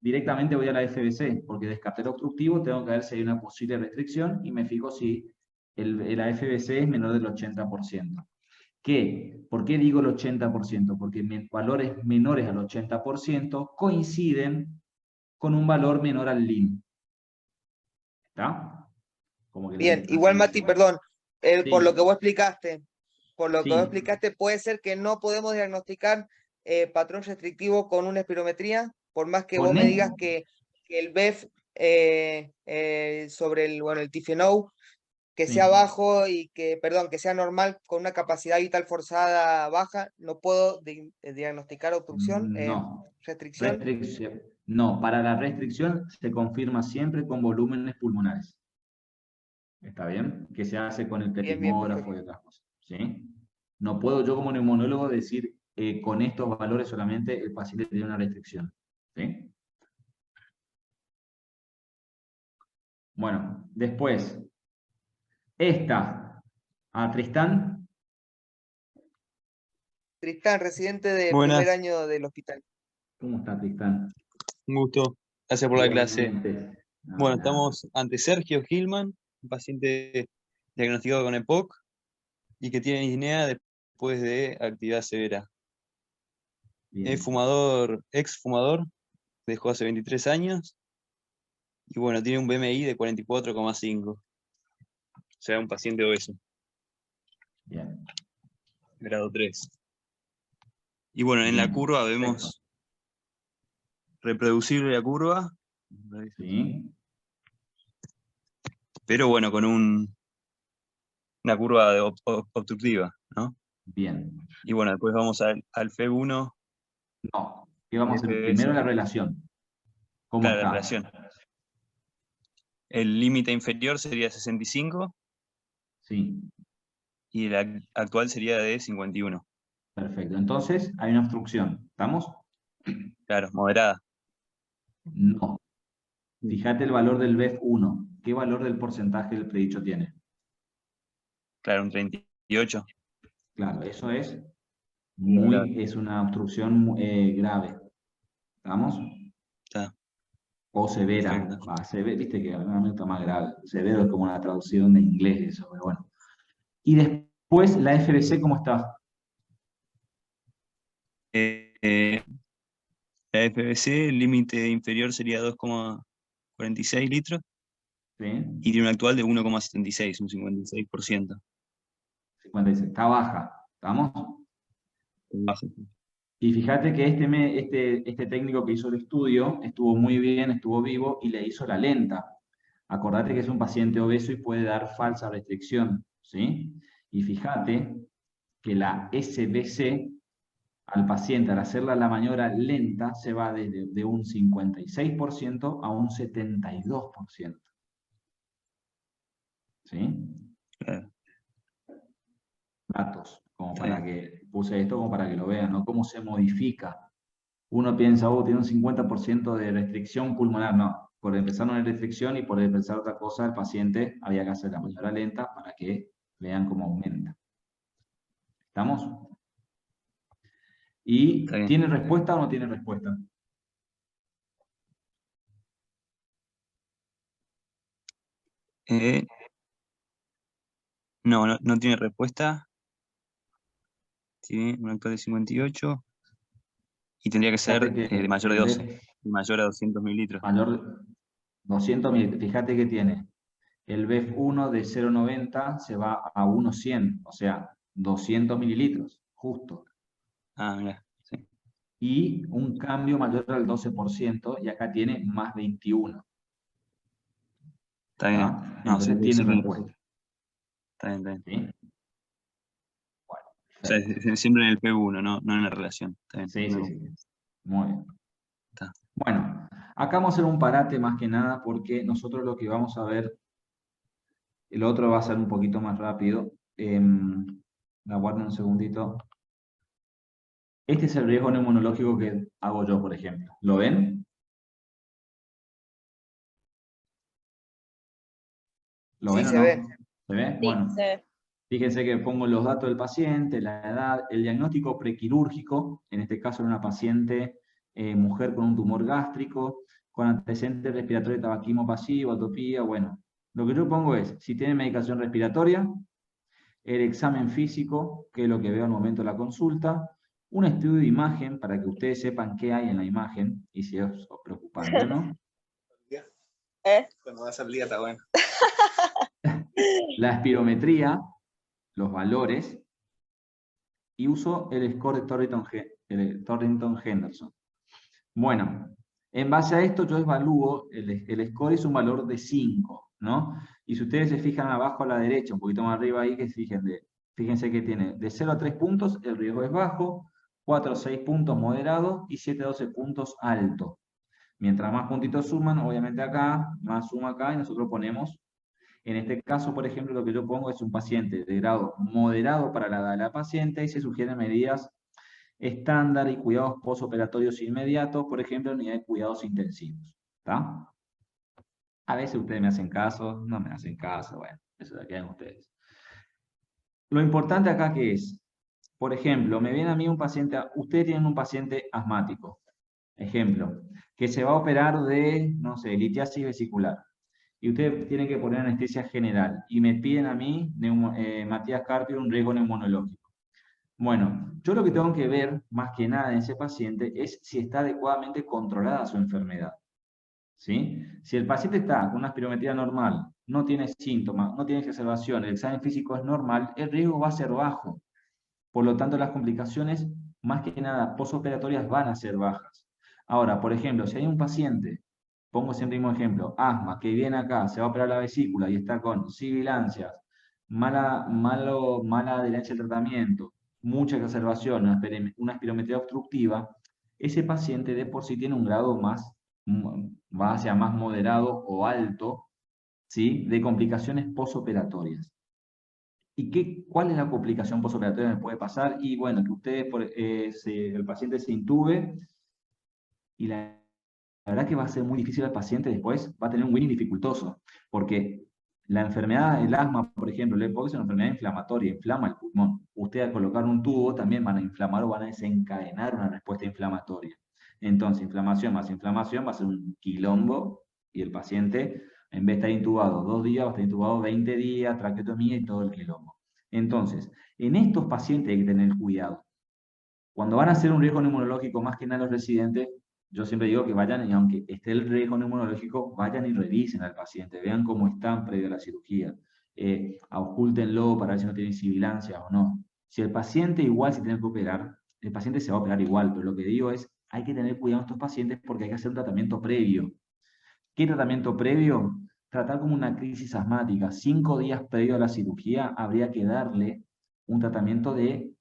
directamente voy a la FBC, porque descarté el obstructivo, tengo que ver si hay una posible restricción y me fijo si la FBC es menor del 80%. ¿Por qué digo el 80%? Porque valores menores al 80% coinciden con un valor menor al LIN. ¿Está? Como que bien, igual así. Mati, perdón, por lo que Sí, vos explicaste, sí. puede ser que no podemos diagnosticar patrón restrictivo con una espirometría, por más que vos Con me digas esto, que el BEF sobre el TIFENOU, que sea sí. bajo y perdón, que sea normal con una capacidad vital forzada baja, no puedo diagnosticar obstrucción, No. restricción. Restricción. No, para la restricción se confirma siempre con volúmenes pulmonares. ¿Está bien? Que se hace con el Bien, bien, plethysmógrafo y perfecto. otras cosas. ¿Sí? No puedo yo como neumonólogo decir con estos valores solamente el paciente tiene una restricción. ¿Sí? Bueno, después, esta. a Tristán. Tristán, residente de Buenas. primer año del hospital. ¿Cómo está Tristán? Un gusto. Gracias por la clase. Igualmente. No, Bueno, nada. estamos ante Sergio Gilman, un paciente diagnosticado con EPOC y que tiene disnea después de actividad severa. Bien. Es fumador, ex fumador, dejó hace 23 años y bueno, tiene un BMI de 44,5. O sea, un paciente obeso, Bien. grado 3. Y bueno, en la Bien, curva vemos reproducible la curva, Sí. pero bueno, con una curva obstructiva, ¿no? Bien. Y bueno, después vamos al FEB1, No. ¿Qué vamos a hacer? FBS. Primero la relación. ¿Cómo Claro, la está? relación. El límite inferior sería 65 Sí. y el actual sería de 51. Perfecto. Entonces, hay una obstrucción. ¿Estamos? Claro, moderada. No. Fíjate el valor del BEF1. ¿Qué valor del porcentaje del predicho tiene? Claro, un 38. Claro, eso es Grave. es una obstrucción grave. ¿Estamos? Está. O severa. Perfecto. Viste que realmente está más grave. Severo es como una traducción de inglés eso, pero bueno. Y después la FBC, ¿cómo está? La FBC, el límite inferior sería 2,46 litros ¿Sí? y tiene un actual de 1,76, un 56%. 56. Está baja. ¿Estamos? Bajo. Y fíjate que este técnico que hizo el estudio estuvo muy bien, estuvo vivo y le hizo la lenta. Acordate que es un paciente obeso y puede dar falsa restricción, ¿sí? Y fíjate que la SBC al paciente al hacerla la maniobra lenta se va de un 56% a un 72%. ¿Sí? Claro. Datos, como Sí. para que puse esto como para que lo vean, ¿no? Cómo se modifica. Uno piensa, tiene un 50% de restricción pulmonar. No, por empezar una restricción y por empezar otra cosa, el paciente había que hacer la maniobra lenta para que vean cómo aumenta. ¿Estamos? ¿Y Está bien. tiene respuesta o no tiene respuesta? No tiene respuesta. Tiene un actual de 58 y tendría que ser Fíjate que de mayor de el 12, BEF de mayor a 200 mililitros. mayor 200 mil, fíjate que tiene el BEF1 de 0,90 se va a 1,100, o sea, 200 mililitros, justo. Ah, mirá. Sí. Y un cambio mayor al 12%, y acá tiene más 21. Está bien. ¿Ah? No, Entonces sí, tiene siempre, respuesta. está bien, está bien. ¿Sí? Bueno, O sea, siempre en el P1, no en la relación. Está bien. sí, Me sí, gusta. sí. Muy bien. Está. Bueno, acá vamos a hacer un parate más que nada porque nosotros lo que vamos a ver, el otro va a ser un poquito más rápido. Aguarden un segundito. Este es el riesgo neumonológico que hago yo, por ejemplo. ¿Lo ven? ¿Lo Sí, ven o se no? ve. ¿Se ve? Sí, Bueno, se ve. fíjense que pongo los datos del paciente, la edad, el diagnóstico prequirúrgico, en este caso era una paciente mujer con un tumor gástrico, con antecedentes respiratorios, tabaquismo pasivo, atopía, bueno. Lo que yo pongo es, si tiene medicación respiratoria, el examen físico, que es lo que veo al momento de la consulta, un estudio de imagen para que ustedes sepan qué hay en la imagen y si es preocupante o no. Cuando vas al día está bueno. La espirometría, los valores, y uso el score de Torrington-Henderson. Bueno, en base a esto yo evalúo, el score es un valor de 5, ¿no? Y si ustedes se fijan abajo a la derecha, un poquito más arriba ahí, que fíjense que tiene de 0 a 3 puntos, el riesgo es bajo, 4 a 6 puntos moderado y 7 a 12 puntos alto. Mientras más puntitos suman, obviamente acá, más suma acá, y nosotros ponemos, en este caso, por ejemplo, lo que yo pongo es un paciente de grado moderado para la edad de la paciente, y se sugieren medidas estándar y cuidados postoperatorios inmediatos, por ejemplo, unidad de cuidados intensivos. ¿Está? A veces ustedes me hacen caso, no me hacen caso, bueno, eso ya quedan ustedes. Lo importante acá que es, por ejemplo, me viene a mí un paciente, ustedes tienen un paciente asmático, ejemplo, que se va a operar de, no sé, litiasis vesicular. Y ustedes tienen que poner anestesia general. Y me piden a mí, Matías Carpio, un riesgo neumonológico. Bueno, yo lo que tengo que ver, más que nada en ese paciente, es si está adecuadamente controlada su enfermedad. ¿Sí? Si el paciente está con una espirometría normal, no tiene síntomas, no tiene exacerbación, el examen físico es normal, el riesgo va a ser bajo. Por lo tanto, las complicaciones, más que nada posoperatorias, van a ser bajas. Ahora, por ejemplo, si hay un paciente, pongo siempre el mismo ejemplo, asma, que viene acá, se va a operar la vesícula y está con sibilancias, mala adherencia al tratamiento, mucha exacerbación, una espirometría obstructiva, ese paciente de por sí tiene un grado más, va hacia más moderado o alto, ¿sí?, de complicaciones posoperatorias. ¿Y cuál es la complicación postoperatoria que me puede pasar? Y bueno, que ustedes, el paciente se intube y la verdad que va a ser muy difícil al paciente después, va a tener un winning dificultoso, porque la enfermedad, el asma, por ejemplo, el EPOC es una enfermedad inflamatoria, inflama el pulmón. Usted al colocar un tubo también van a inflamar o van a desencadenar una respuesta inflamatoria. Entonces, inflamación más inflamación va a ser un quilombo y el paciente, en vez de estar intubado 2 días, va a estar intubado 20 días, traqueotomía y todo el quilombo. Entonces, en estos pacientes hay que tener cuidado. Cuando van a hacer un riesgo neumológico, más que nada los residentes, yo siempre digo que vayan, y aunque esté el riesgo neumológico, vayan y revisen al paciente, vean cómo están previo a la cirugía, auscúltenlo para ver si no tiene sibilancia o no. Si el paciente igual se tiene que operar, el paciente se va a operar igual, pero lo que digo es, hay que tener cuidado en estos pacientes porque hay que hacer un tratamiento previo. ¿Qué tratamiento previo? Tratar como una crisis asmática. 5 días previo a la cirugía habría que darle un tratamiento de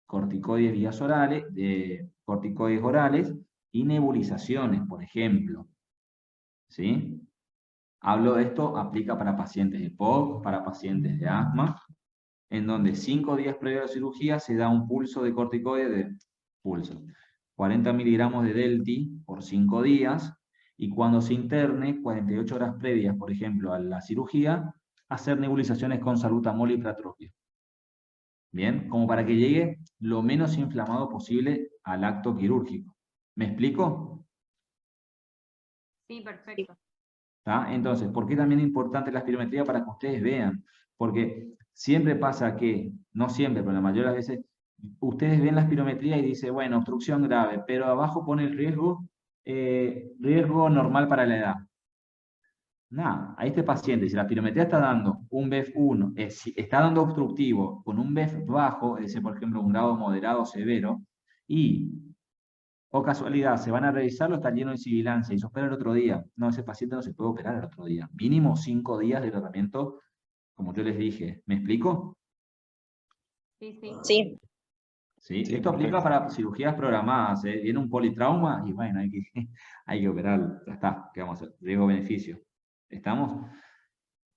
corticoides vías orales, de corticoides orales y nebulizaciones, por ejemplo. ¿Sí? Hablo de esto, aplica para pacientes de EPOC, para pacientes de asma, en donde 5 días previo a la cirugía se da un pulso de corticoide de 40 miligramos de Delti por 5 días, y cuando se interne, 48 horas previas, por ejemplo, a la cirugía, hacer nebulizaciones con salbutamol y pratropio. Bien, como para que llegue lo menos inflamado posible al acto quirúrgico. ¿Me explico? Sí, perfecto. ¿Tá? Entonces, ¿por qué también es importante la espirometría? Para que ustedes vean. Porque siempre pasa que, no siempre, pero la mayoría de las veces, ustedes ven la espirometría y dicen, bueno, obstrucción grave, pero abajo pone el riesgo normal para la edad. Nada, a este paciente, si la espirometría está dando un BEF1, si está dando obstructivo con un BEF bajo, es decir, por ejemplo, un grado moderado o severo, y, o casualidad, se van a revisarlo, está lleno de sibilancia y se opera el otro día. No, ese paciente no se puede operar el otro día. Mínimo 5 días de tratamiento, como yo les dije. ¿Me explico? Sí, sí. Sí, ¿Sí? Sí, Esto aplica perfecto. para cirugías programadas. Viene un politrauma y bueno, hay que operarlo. Ya está, ¿qué vamos a hacer? Riesgo-beneficio. ¿Estamos?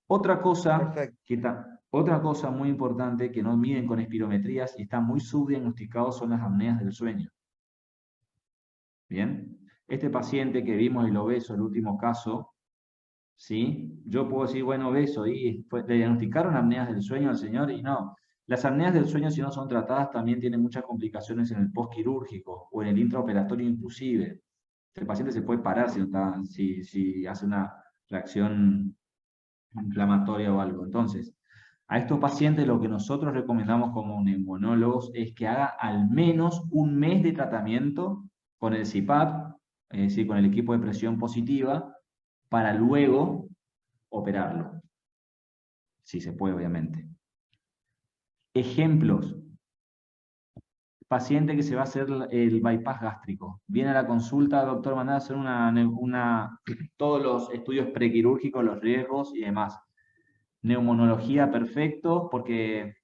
Otra cosa, Perfecto. otra cosa muy importante que no miden con espirometrías y está muy subdiagnosticado son las apneas del sueño. Bien, este paciente que vimos el obeso, el último caso, ¿sí? Yo puedo decir, bueno, obeso, y le diagnosticaron apneas del sueño al señor, y no. Las apneas del sueño, si no son tratadas, también tienen muchas complicaciones en el postquirúrgico o en el intraoperatorio inclusive. El paciente se puede parar si hace una reacción inflamatoria o algo. Entonces, a estos pacientes lo que nosotros recomendamos como neumonólogos es que haga al menos un mes de tratamiento con el CPAP, es decir, con el equipo de presión positiva, para luego operarlo. Si se puede, obviamente. Ejemplos. Paciente que se va a hacer el bypass gástrico. Viene a la consulta, doctor, mandá a hacer todos los estudios prequirúrgicos, los riesgos y demás. Neumonología perfecto, porque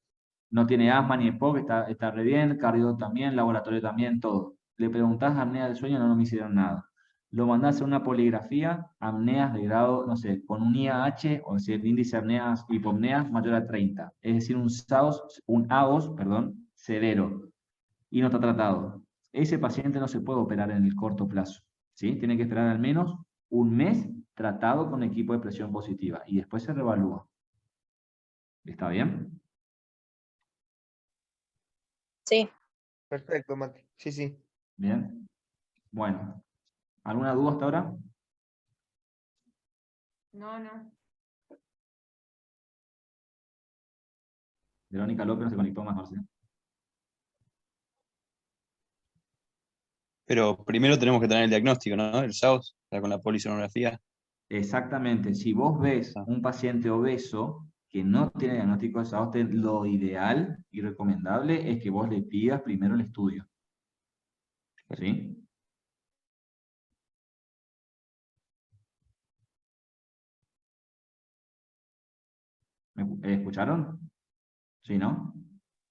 no tiene asma ni EPOC, está re bien, cardio también, laboratorio también, todo. Le preguntás apnea del sueño, no me hicieron nada. Lo mandás a hacer una poligrafía, apneas de grado, no sé, con un IAH, o decir, el índice de apneas, hipopneas mayor a 30. Es decir, un AOS, perdón, severo, y no está tratado. Ese paciente no se puede operar en el corto plazo, ¿sí? Tiene que esperar al menos un mes tratado con equipo de presión positiva, y después se revalúa. ¿Está bien? Sí. Perfecto, Mati. Sí, sí. Bien. Bueno, ¿alguna duda hasta ahora? No, no. Verónica López no se conectó más, Marcelo. Pero primero tenemos que tener el diagnóstico, ¿no? El SAOS, con la polisonografía. Exactamente. Si vos ves Ah. un paciente obeso que no tiene diagnóstico de SAOS, lo ideal y recomendable es que vos le pidas primero el estudio. ¿Sí? ¿Me escucharon? ¿Sí, no?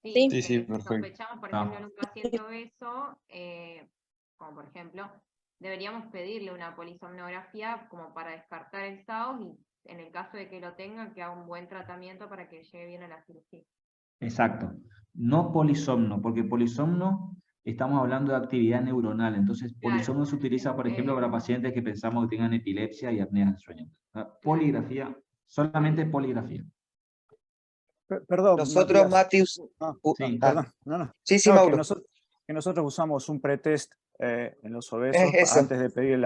Sí. Sí, sí, Si perfecto. sospechamos, por ejemplo, en un paciente obeso, como por ejemplo, deberíamos pedirle una polisomnografía como para descartar el SAOS y en el caso de que lo tenga, que haga un buen tratamiento para que llegue bien a la cirugía. Exacto. No polisomno, porque polisomno estamos hablando de actividad neuronal. Entonces, polisomno se utiliza, por ejemplo, para pacientes que pensamos que tengan epilepsia y apnea del sueño. Poligrafía, solamente poligrafía. Perdón, Nosotros, Matías. Mati, Sí. Perdón, no. Sí, sí, No, Mauro. que nosotros usamos un pretest en los obesos Eso. antes de pedir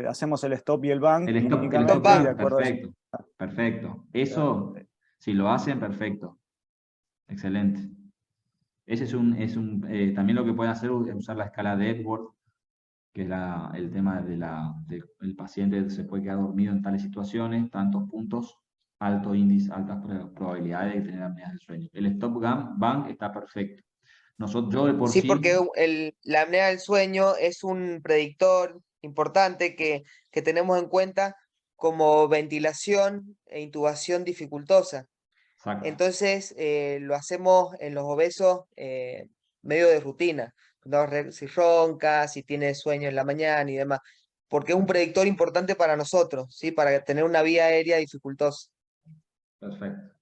hacemos el stop y el bang El stop clínicamente bang. de acuerdo a eso. perfecto, perfecto. Eso, si lo hacen, perfecto. Excelente. Ese también lo que pueden hacer es usar la escala de Edwards, que es el tema del paciente se puede quedar dormido en tales situaciones, tantos puntos, alto índice, altas probabilidades de tener apnea del sueño. El stop bang está perfecto. Yo de por Sí, sí, porque la apnea del sueño es un predictor importante que tenemos en cuenta como ventilación e intubación dificultosa. exacto, Entonces, lo hacemos en los obesos medio de rutina. Si ronca, si tiene sueño en la mañana y demás. Porque es un predictor importante para nosotros, ¿sí? Para tener una vía aérea dificultosa. perfecto.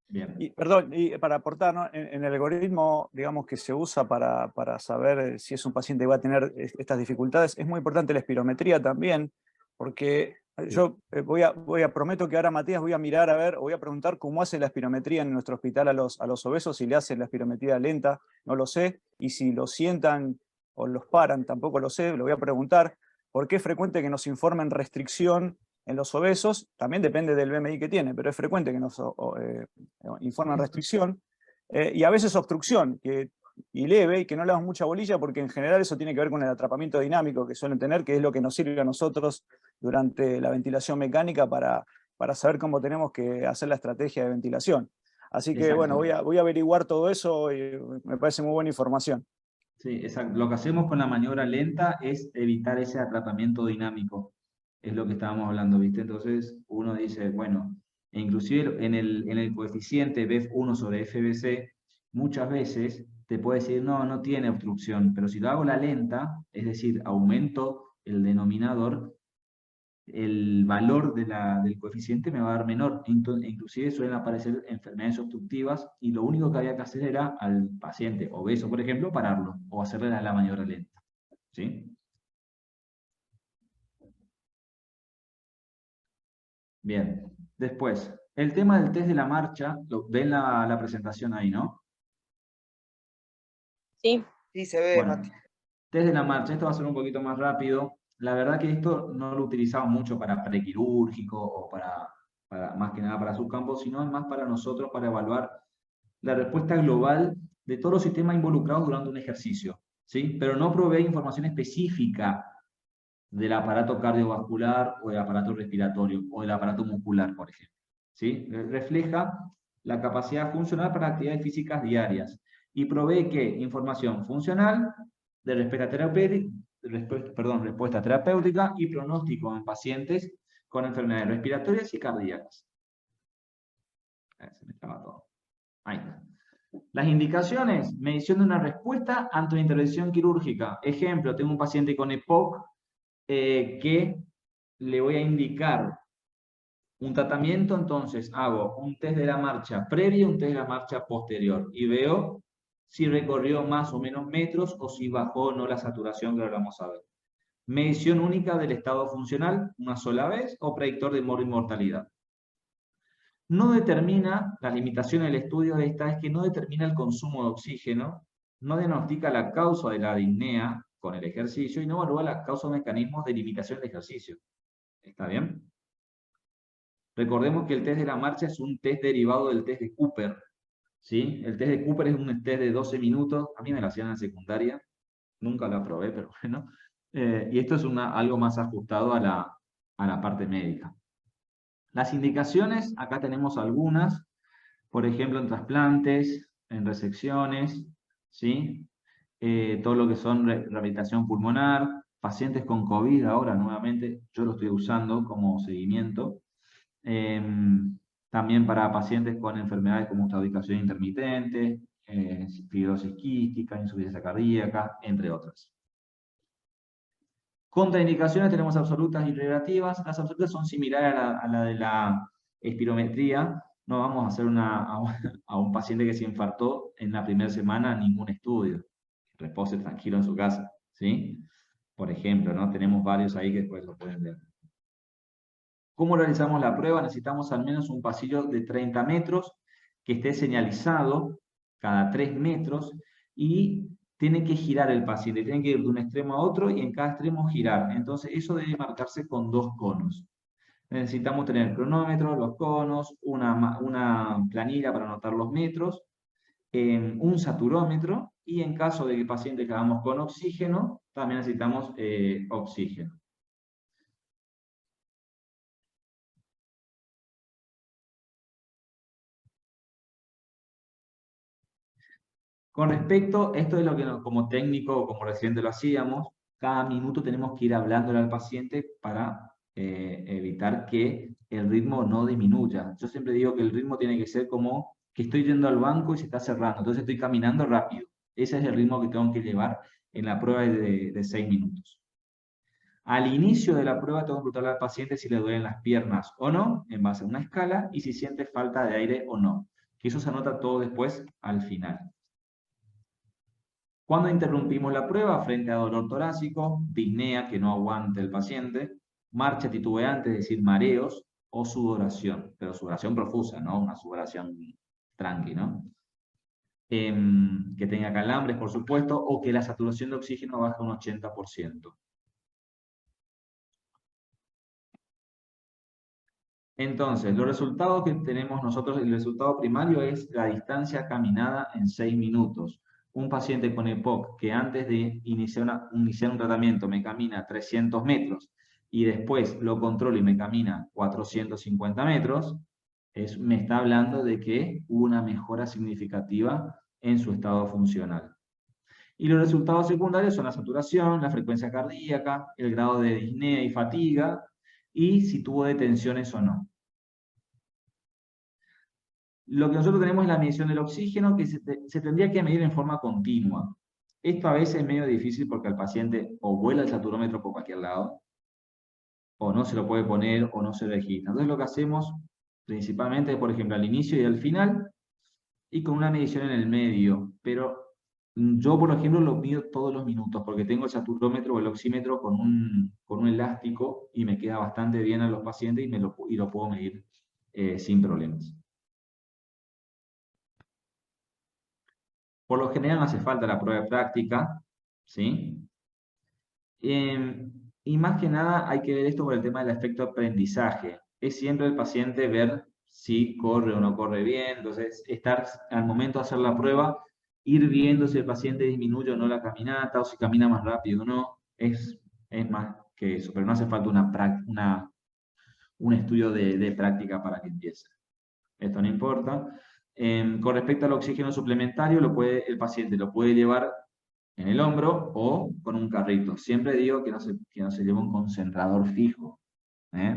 Bien. Y, perdón, y para aportar, ¿no? En el algoritmo, digamos, que se usa para saber si es un paciente que va a tener estas dificultades, es muy importante la espirometría también, porque yo prometo que ahora, Matías, voy a mirar a ver, o voy a preguntar cómo hace la espirometría en nuestro hospital a los obesos, si le hacen la espirometría lenta, no lo sé, y si lo sientan o los paran, tampoco lo sé, lo voy a preguntar, porque es frecuente que nos informen restricción en los obesos, también depende del BMI que tiene, pero es frecuente que nos informan restricción, y a veces obstrucción, y leve, y que no le damos mucha bolilla, porque en general eso tiene que ver con el atrapamiento dinámico que suelen tener, que es lo que nos sirve a nosotros durante la ventilación mecánica para saber cómo tenemos que hacer la estrategia de ventilación. Así que Exacto. bueno, voy a averiguar todo eso y me parece muy buena información. Sí, exacto. Lo que hacemos con la maniobra lenta es evitar ese atrapamiento dinámico. Es lo que estábamos hablando, ¿viste? Entonces uno dice, bueno, e inclusive en el coeficiente BF1 sobre FBC, muchas veces te puede decir, no tiene obstrucción, pero si lo hago la lenta, es decir, aumento el denominador, el valor del coeficiente me va a dar menor. Inclusive suelen aparecer enfermedades obstructivas y lo único que había que hacer era al paciente obeso, por ejemplo, pararlo o hacerle la maniobra lenta. ¿Sí? Bien. Después, el tema del test de la marcha, ven la presentación ahí, ¿no? Sí. Sí, se ve, Bueno, Mati. test de la marcha, esto va a ser un poquito más rápido. La verdad que esto no lo utilizamos mucho para prequirúrgico o para más que nada para subcampos, sino más para nosotros, para evaluar la respuesta global de todos los sistemas involucrados durante un ejercicio, ¿sí? Pero no provee información específica del aparato cardiovascular o del aparato respiratorio o del aparato muscular, por ejemplo, ¿sí? Refleja la capacidad funcional para actividades físicas diarias y provee ¿qué? Información funcional de respuesta terapéutica y pronóstico en pacientes con enfermedades respiratorias y cardíacas. Se me traba todo. Ahí está. Las indicaciones, medición de una respuesta ante una intervención quirúrgica. Ejemplo, tengo un paciente con EPOC que le voy a indicar un tratamiento, entonces hago un test de la marcha previa y un test de la marcha posterior y veo si recorrió más o menos metros o si bajó o no la saturación, que ahora vamos a ver. Medición única del estado funcional, una sola vez, o predictor de mortalidad. No determina, la limitación del estudio de esta es que no determina el consumo de oxígeno, no diagnostica la causa de la disnea con el ejercicio y no evalúa las causas o mecanismos de limitación del ejercicio. ¿Está bien? Recordemos que el test de la marcha es un test derivado del test de Cooper, ¿sí? El test de Cooper es un test de 12 minutos, a mí me lo hacían en la secundaria, nunca lo aprobé, pero bueno. Y esto es algo más ajustado a la parte médica. Las indicaciones, acá tenemos algunas, por ejemplo, en trasplantes, en resecciones, ¿sí? Todo lo que son rehabilitación pulmonar, pacientes con COVID ahora nuevamente, yo lo estoy usando como seguimiento. También para pacientes con enfermedades como claudicación intermitente, fibrosis quística, insuficiencia cardíaca, entre otras. Contraindicaciones tenemos absolutas y relativas. Las absolutas son similares a la de la espirometría. No vamos a hacer a un paciente que se infartó en la primera semana ningún estudio. Repose tranquilo en su casa, ¿sí? Por ejemplo, ¿no? Tenemos varios ahí que después lo pueden ver. ¿Cómo realizamos la prueba? Necesitamos al menos un pasillo de 30 metros que esté señalizado cada 3 metros y tiene que girar el paciente, tiene que ir de un extremo a otro y en cada extremo girar. Entonces eso debe marcarse con 2 conos. Necesitamos tener el cronómetro, los conos, una planilla para anotar los metros, un saturómetro y en caso de que el paciente que hagamos con oxígeno, también necesitamos oxígeno. Con respecto, esto es lo que como técnico o como residente lo hacíamos, cada minuto tenemos que ir hablándole al paciente para evitar que el ritmo no disminuya. Yo siempre digo que el ritmo tiene que ser como que estoy yendo al banco y se está cerrando, entonces estoy caminando rápido. Ese es el ritmo que tengo que llevar en la prueba de 6 minutos. Al inicio de la prueba tengo que preguntarle al paciente si le duelen las piernas o no, en base a una escala, y si siente falta de aire o no. Que eso se anota todo después al final. Cuando interrumpimos la prueba, frente a dolor torácico, disnea que no aguante el paciente, marcha titubeante, es decir, mareos, o sudoración, pero sudoración profusa, no una sudoración tranqui, ¿no? Que tenga calambres, por supuesto, o que la saturación de oxígeno baje un 80%. Entonces, los resultados que tenemos nosotros, el resultado primario es la distancia caminada en 6 minutos. Un paciente con EPOC que antes de iniciar un tratamiento me camina 300 metros y después lo controlo y me camina 450 metros, me está hablando de que hubo una mejora significativa en su estado funcional. Y los resultados secundarios son la saturación, la frecuencia cardíaca, el grado de disnea y fatiga, y si tuvo detenciones o no. Lo que nosotros tenemos es la medición del oxígeno que se tendría que medir en forma continua. Esto a veces es medio difícil porque al paciente o vuela el saturómetro por cualquier lado, o no se lo puede poner, o no se registra. Entonces lo que hacemos principalmente es, por ejemplo, al inicio y al final, y con una medición en el medio. Pero yo, por ejemplo, lo mido todos los minutos, porque tengo el saturómetro o el oxímetro con un elástico, y me queda bastante bien a los pacientes, y lo puedo medir sin problemas. Por lo general no hace falta la prueba de práctica, ¿sí? Y más que nada hay que ver esto por el tema del efecto aprendizaje. Es siempre el paciente ver si corre o no corre bien, entonces estar al momento de hacer la prueba, ir viendo si el paciente disminuye o no la caminata, o si camina más rápido o no, es más que eso, pero no hace falta un estudio de práctica para que empiece. Esto no importa. Con respecto al oxígeno suplementario, el paciente lo puede llevar en el hombro o con un carrito. Siempre digo que no se lleve un concentrador fijo,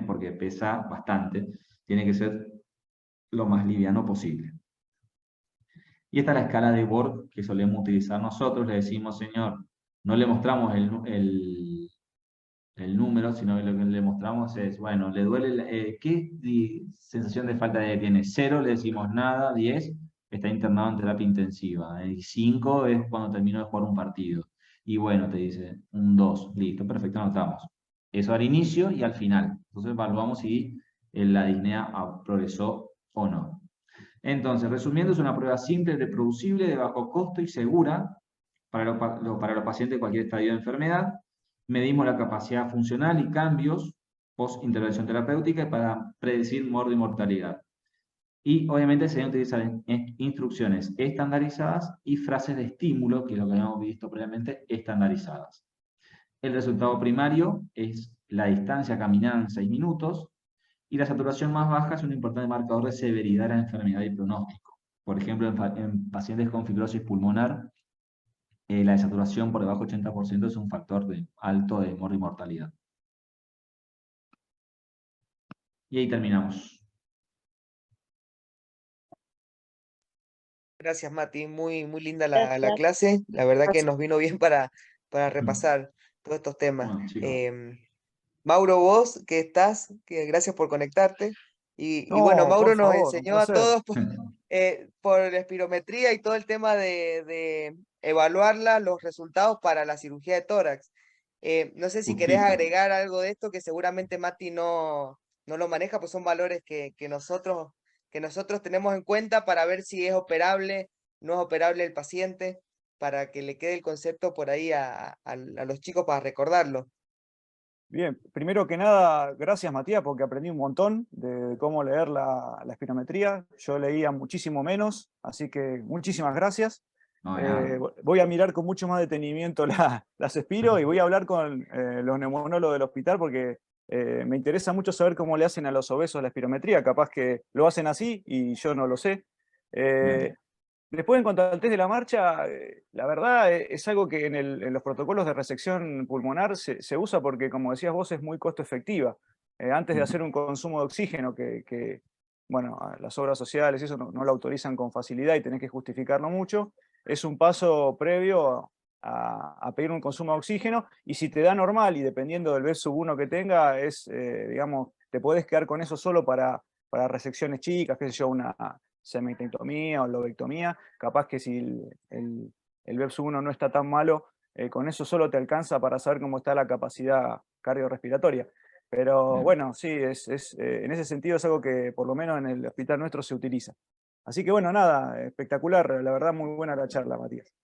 porque pesa bastante. Tiene que ser lo más liviano posible. Y esta es la escala de Borg que solemos utilizar nosotros. Le decimos, señor, no le mostramos el número, sino que lo que le mostramos es, bueno, le duele, ¿qué sensación de falta de aire tiene? 0, le decimos nada, 10, está internado en terapia intensiva, y 5 es cuando terminó de jugar un partido, y bueno, te dice un 2, listo, perfecto, anotamos. Eso al inicio y al final, entonces evaluamos si la disnea progresó o no. Entonces, resumiendo, es una prueba simple, reproducible, de bajo costo y segura para los pacientes de cualquier estadio de enfermedad. Medimos la capacidad funcional y cambios post-intervención terapéutica para predecir mortalidad. Y obviamente se deben utilizar instrucciones estandarizadas y frases de estímulo, que es lo que habíamos visto previamente, estandarizadas. El resultado primario es la distancia caminada en 6 minutos, y la saturación más baja es un importante marcador de severidad de la enfermedad y pronóstico. Por ejemplo, en pacientes con fibrosis pulmonar, la desaturación por debajo del 80% es un factor alto de mortalidad. Y ahí terminamos. Gracias, Mati. Muy linda la clase. La verdad que nos vino bien para repasar todos estos temas. Bueno, chicos. Mauro, vos que estás, que gracias por conectarte. Y No, bueno, Mauro por nos favor, un enseñó a placer. todos por la espirometría y todo el tema de evaluar los resultados para la cirugía de tórax. No sé si querés Justito. agregar algo de esto que seguramente Mati no lo maneja, pues son valores que nosotros tenemos en cuenta para ver si es operable, no es operable el paciente, para que le quede el concepto por ahí a los chicos para recordarlo. Bien, primero que nada, gracias Matías, porque aprendí un montón de cómo leer la espirometría. Yo leía muchísimo menos, así que muchísimas gracias. No, de nada. Voy a mirar con mucho más detenimiento las espiro y voy a hablar con los neumonólogos del hospital porque me interesa mucho saber cómo le hacen a los obesos la espirometría. Capaz que lo hacen así y yo no lo sé. Bien. Después, en cuanto al test de la marcha, la verdad es algo que en los protocolos de resección pulmonar se usa porque, como decías vos, es muy costo efectiva. Antes de hacer un consumo de oxígeno, bueno, las obras sociales y eso no lo autorizan con facilidad y tenés que justificarlo mucho, es un paso previo a pedir un consumo de oxígeno, y si te da normal y dependiendo del B1 que tenga, digamos, te podés quedar con eso solo para resecciones chicas, qué sé yo, una semitectomía o lobectomía. Capaz que si el BEPS1 no está tan malo, con eso solo te alcanza para saber cómo está la capacidad cardiorrespiratoria. Pero Bien. bueno, sí, en ese sentido es algo que por lo menos en el hospital nuestro se utiliza. Así que bueno, nada, espectacular, la verdad muy buena la charla, Matías.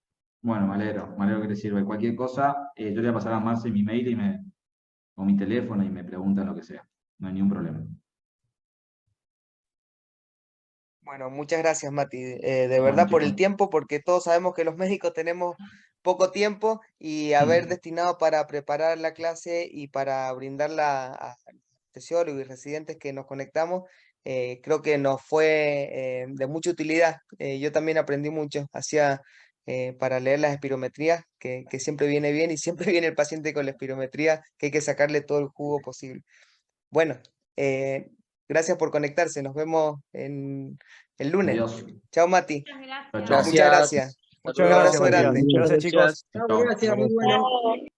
Bueno, me alegro que te sirva. Cualquier cosa, yo le voy a pasar a Marce mi mail o mi teléfono y me preguntan lo que sea. No hay ningún problema. Bueno, muchas gracias, Mati, de Bueno, verdad por el chicos. tiempo, porque todos sabemos que los médicos tenemos poco tiempo y haber destinado para preparar la clase y para brindarla a anestesiólogos y residentes que nos conectamos, creo que nos fue de mucha utilidad. Yo también aprendí mucho para leer las espirometrías, que siempre viene bien y siempre viene el paciente con la espirometría, que hay que sacarle todo el jugo posible. Bueno, gracias por conectarse. Nos vemos el lunes. Adiós. Chao, Mati. Muchas Chao, gracias. chao. Muchas gracias. Muchas Un gracias, abrazo Matías. grande. Muchas gracias, chicos. Chao. Gracias, muy bueno.